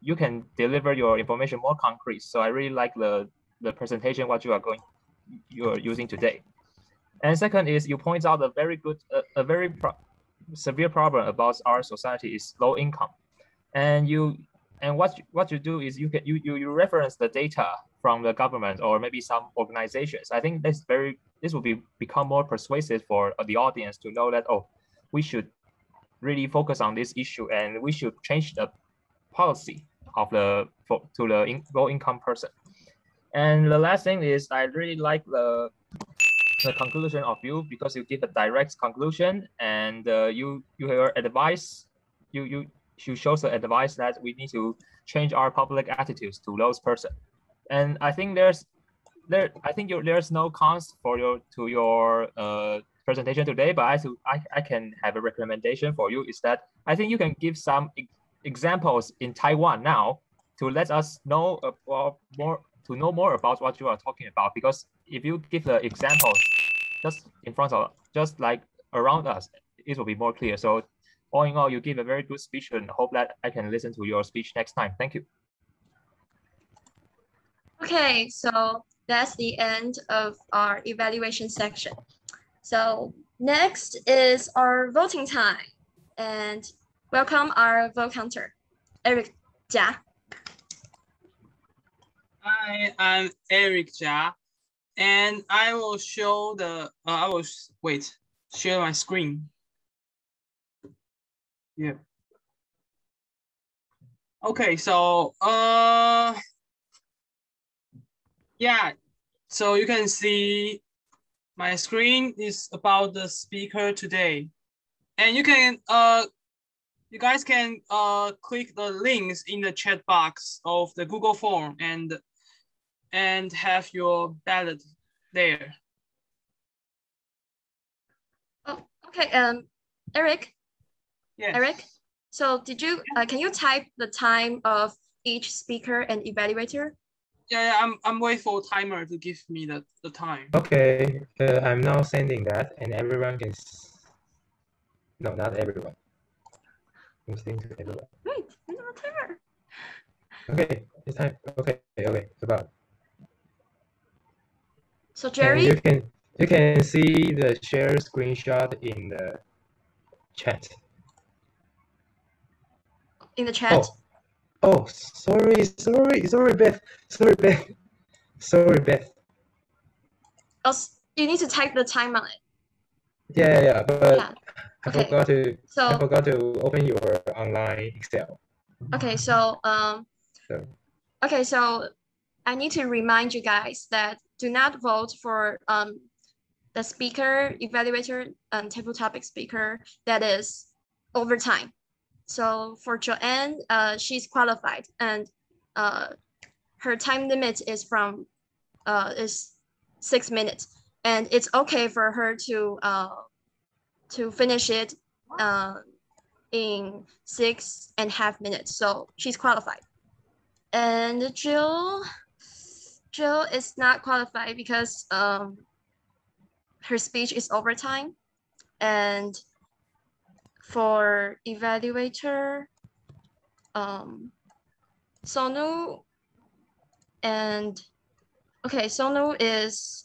you can deliver your information more concrete. So I really like the presentation what you're using today. And second is you point out a very severe problem about our society is low income. And what you do is you reference the data from the government or maybe some organizations. I think that's very this will become more persuasive for the audience to know that, oh, we should really focus on this issue and we should change the policy of to the low income person. And the last thing is I really like the conclusion of you, because you give a direct conclusion, and you your advice, you show the advice that we need to change our public attitudes to those person. And I think there's no cons for your presentation today, but I can have a recommendation for you, is that I think you can give some examples in Taiwan now to let us know more about what you are talking about. Because if you give the examples just in front of, just like around us, it will be more clear. So all in all, you give a very good speech, and hope that I can listen to your speech next time. Thank you. Okay, so that's the end of our evaluation section. So next is our voting time, and welcome our vote counter, Eric Jia. Hi, I'm Eric Jia, and I will show the, share my screen. Yeah. Okay, so, yeah, so you can see my screen is about the speaker today. And you can, you guys can click the links in the chat box of the Google form and have your ballot there. Oh, okay, Eric. Yes. Eric, so did you, can you type the time of each speaker and evaluator? Yeah, I'm waiting for timer to give me the time. Okay, I'm now sending that, and everyone can. No, not everyone. I'm sending to everyone. Wait, there's no timer. Okay, it's time. Okay, about. So Jerry, and you can see the share screenshot in the chat. In the chat. Oh, sorry, Beth. Sorry, Beth. Oh, you need to type the time on it. Yeah, but yeah. Okay. I forgot to open your online Excel. Okay, so okay, so I need to remind you guys that do not vote for the speaker, evaluator, and table topic speaker that is over time. So for Joanne, she's qualified, and her time limit is from is 6 minutes, and it's okay for her to finish it in 6.5 minutes. So she's qualified. And Jill is not qualified because her speech is overtime. And for evaluator, Sonu and okay, Sonu is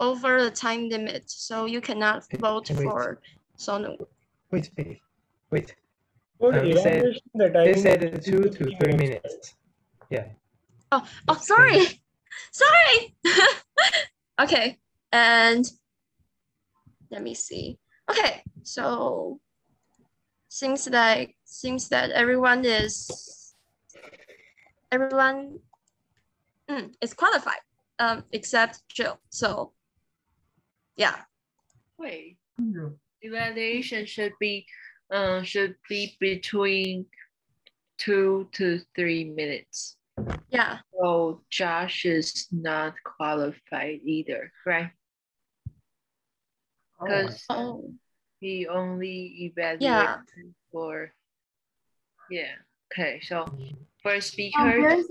over the time limit, so you cannot vote for Sonu. Wait. They said 2 to 3 minutes. Yeah. Oh, sorry. Sorry. Okay, and let me see. Okay, so seems that everyone is qualified, except Jill. So yeah. Wait. Evaluation should be between 2 to 3 minutes. Yeah. So Josh is not qualified either, right? Because he only evaluated for okay. So for speakers,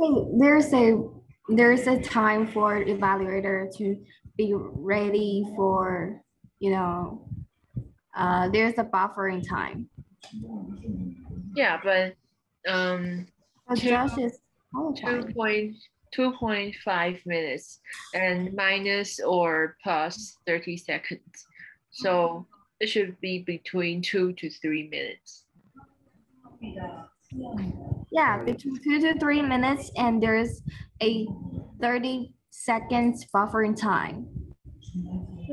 there's a time for evaluator to be ready for, there's a buffering time. Yeah, but Josh is 2.5 minutes and minus or plus 30 seconds. So it should be between 2 to 3 minutes. Yeah, between 2 to 3 minutes, and there's a 30 seconds buffering time.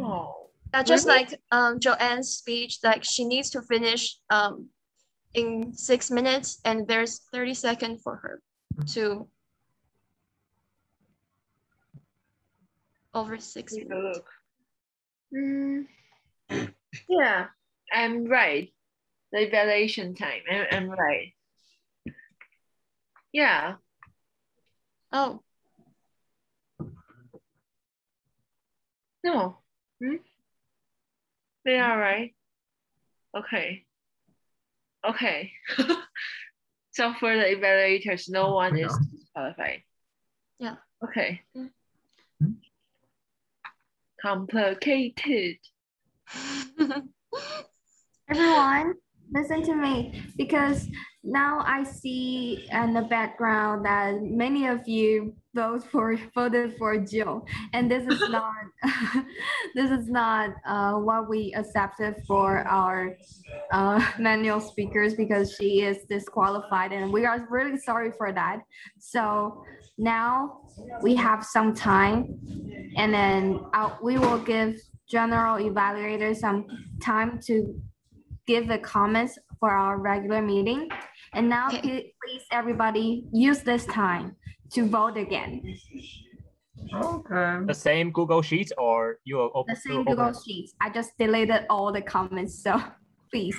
Oh. Just really? like Joanne's speech, like she needs to finish in 6 minutes, and there's 30 seconds for her to over 6 minutes. Yeah, I'm right. The evaluation time. I'm right. Yeah. Oh. No. They are right. Okay. Okay. So for the evaluators, no one is disqualified. Yeah. Okay. Complicated. Everyone, listen to me, because now I see in the background that many of you voted for Jill, and this is not this is not what we accepted for our manual speakers, because she is disqualified, and we are really sorry for that. So now we have some time, and then we will give general evaluators some time to give the comments for our regular meeting. And now please everybody use this time to vote again. Okay. The same Google Sheets, or you will open the same Google Sheets. I just deleted all the comments, so please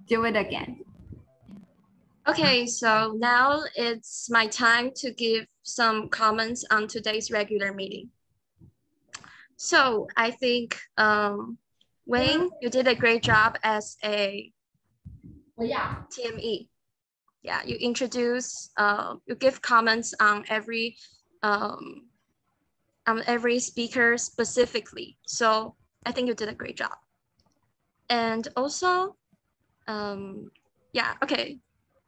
do it again. Okay, so now it's my time to give some comments on today's regular meeting. So I think Wayne, you did a great job as a TME. Yeah, you introduce, you give comments on every speaker specifically. So I think you did a great job. And also, yeah, okay.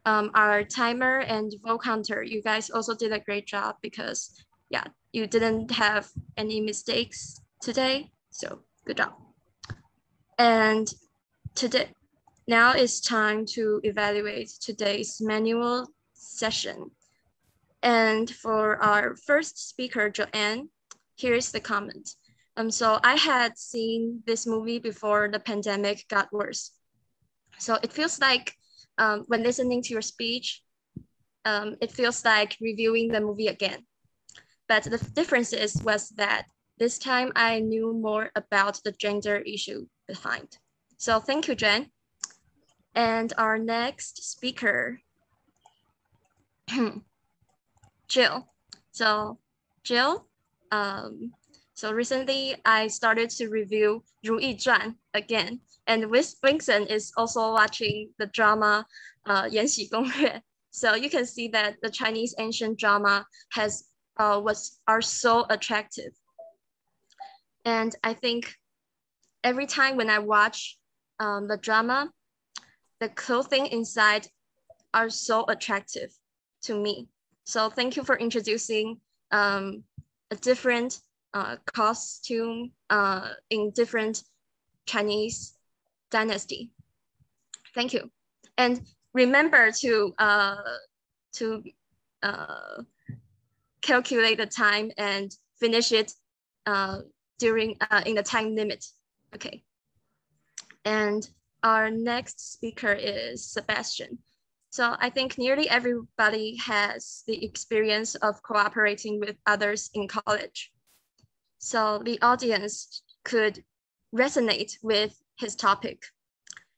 Our timer and vote counter, you guys also did a great job, because yeah, you didn't have any mistakes today. So good job. And today, now it's time to evaluate today's manual session. And for our first speaker, Joanne, here's the comment. So I had seen this movie before the pandemic got worse. So it feels like when listening to your speech, it feels like reviewing the movie again. But the difference was that this time I knew more about the gender issue behind. So thank you, Jen. And our next speaker, Jill. So Jill, so recently I started to review 如懿传 again, and Winston is also watching the drama 延禧攻略. So you can see that the Chinese ancient drama are so attractive. And I think every time when I watch the drama, the clothing inside are so attractive to me. So thank you for introducing a different costume in different Chinese dynasty. Thank you. And remember to calculate the time and finish it in the time limit. Okay. And our next speaker is Sebastian. So I think nearly everybody has the experience of cooperating with others in college. So the audience could resonate with his topic.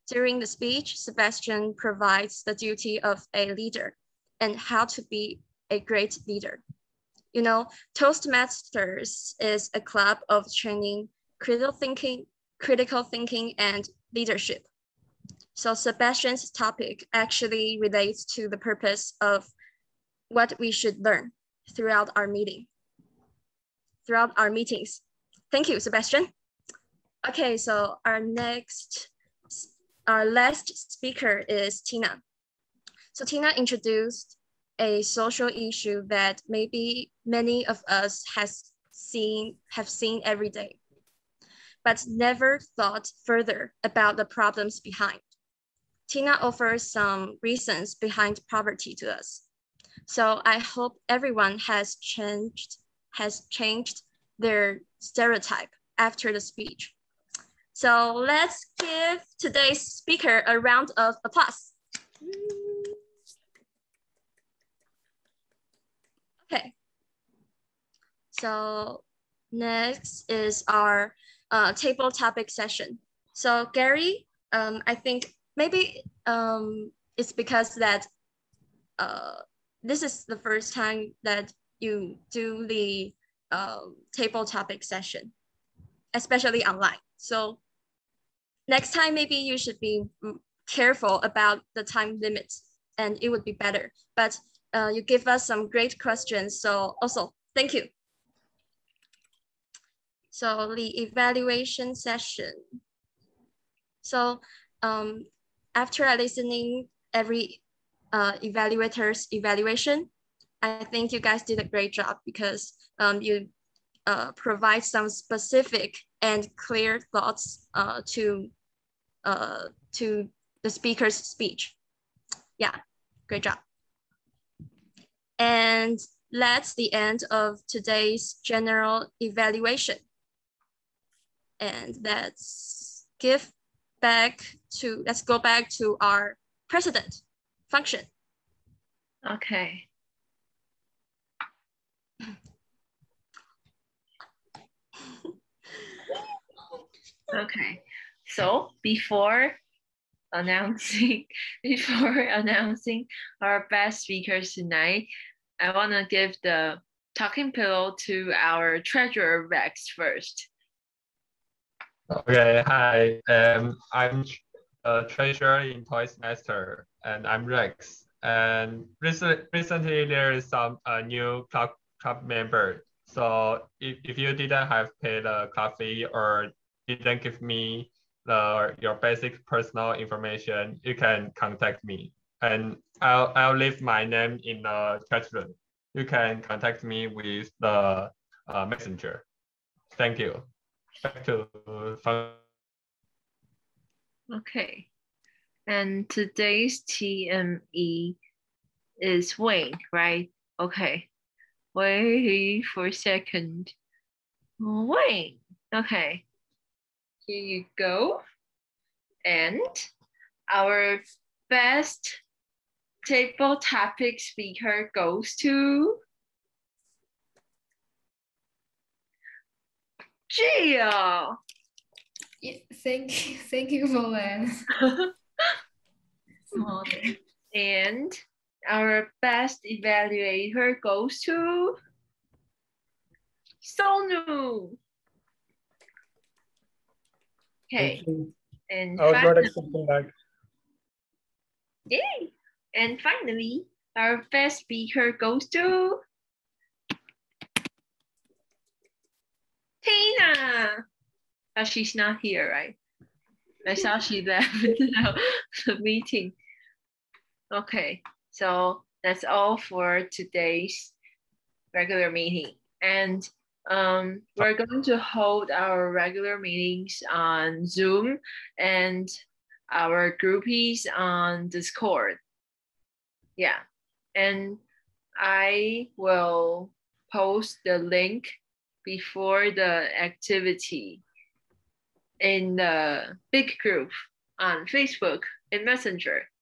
During the speech, Sebastian provides the duty of a leader and how to be a great leader. You know, Toastmasters is a club of training critical thinking and leadership. So Sebastian's topic actually relates to the purpose of what we should learn throughout our meetings. Thank you, Sebastian. Okay, so our last speaker is Tina. So Tina introduced a social issue that maybe many of us have seen every day, but never thought further about the problems behind. Tina offers some reasons behind poverty to us. So I hope everyone has changed their stereotype after the speech. So let's give today's speaker a round of applause. Okay. So next is our table topic session. So Gary, I think maybe it's because that this is the first time that you do the table topic session, especially online. So next time, maybe you should be careful about the time limits and it would be better. But you give us some great questions. So also, thank you. So the evaluation session. So after listening every evaluator's evaluation, I think you guys did a great job because you provide some specific and clear thoughts to the speaker's speech. Yeah, great job. And that's the end of today's general evaluation. And let's go back to our president function. Okay. Okay, so before announcing our best speakers tonight, I want to give the talking pillow to our treasurer Rex first. Okay, hi. I'm a treasurer in Toastmaster, and I'm Rex. And recently there is some new club member. So if you didn't have paid a club fee or didn't give me your basic personal information, you can contact me, and I'll leave my name in the chat room. You can contact me with the messenger. Thank you. Back to Okay, and today's TME is Wayne, right? Okay, wait for a second. Wayne, okay. Here you go. And our best table topic speaker goes to Gia. Yeah, thank you for that. And our best evaluator goes to Sonu. Okay. And I was not expecting that. Yay! And finally, our best speaker goes to Tina. But she's not here, right? I saw she left the meeting. Okay, so that's all for today's regular meeting. And we're going to hold our regular meetings on Zoom and our groupies on Discord. Yeah, and I will post the link before the activity in the big group on Facebook and Messenger.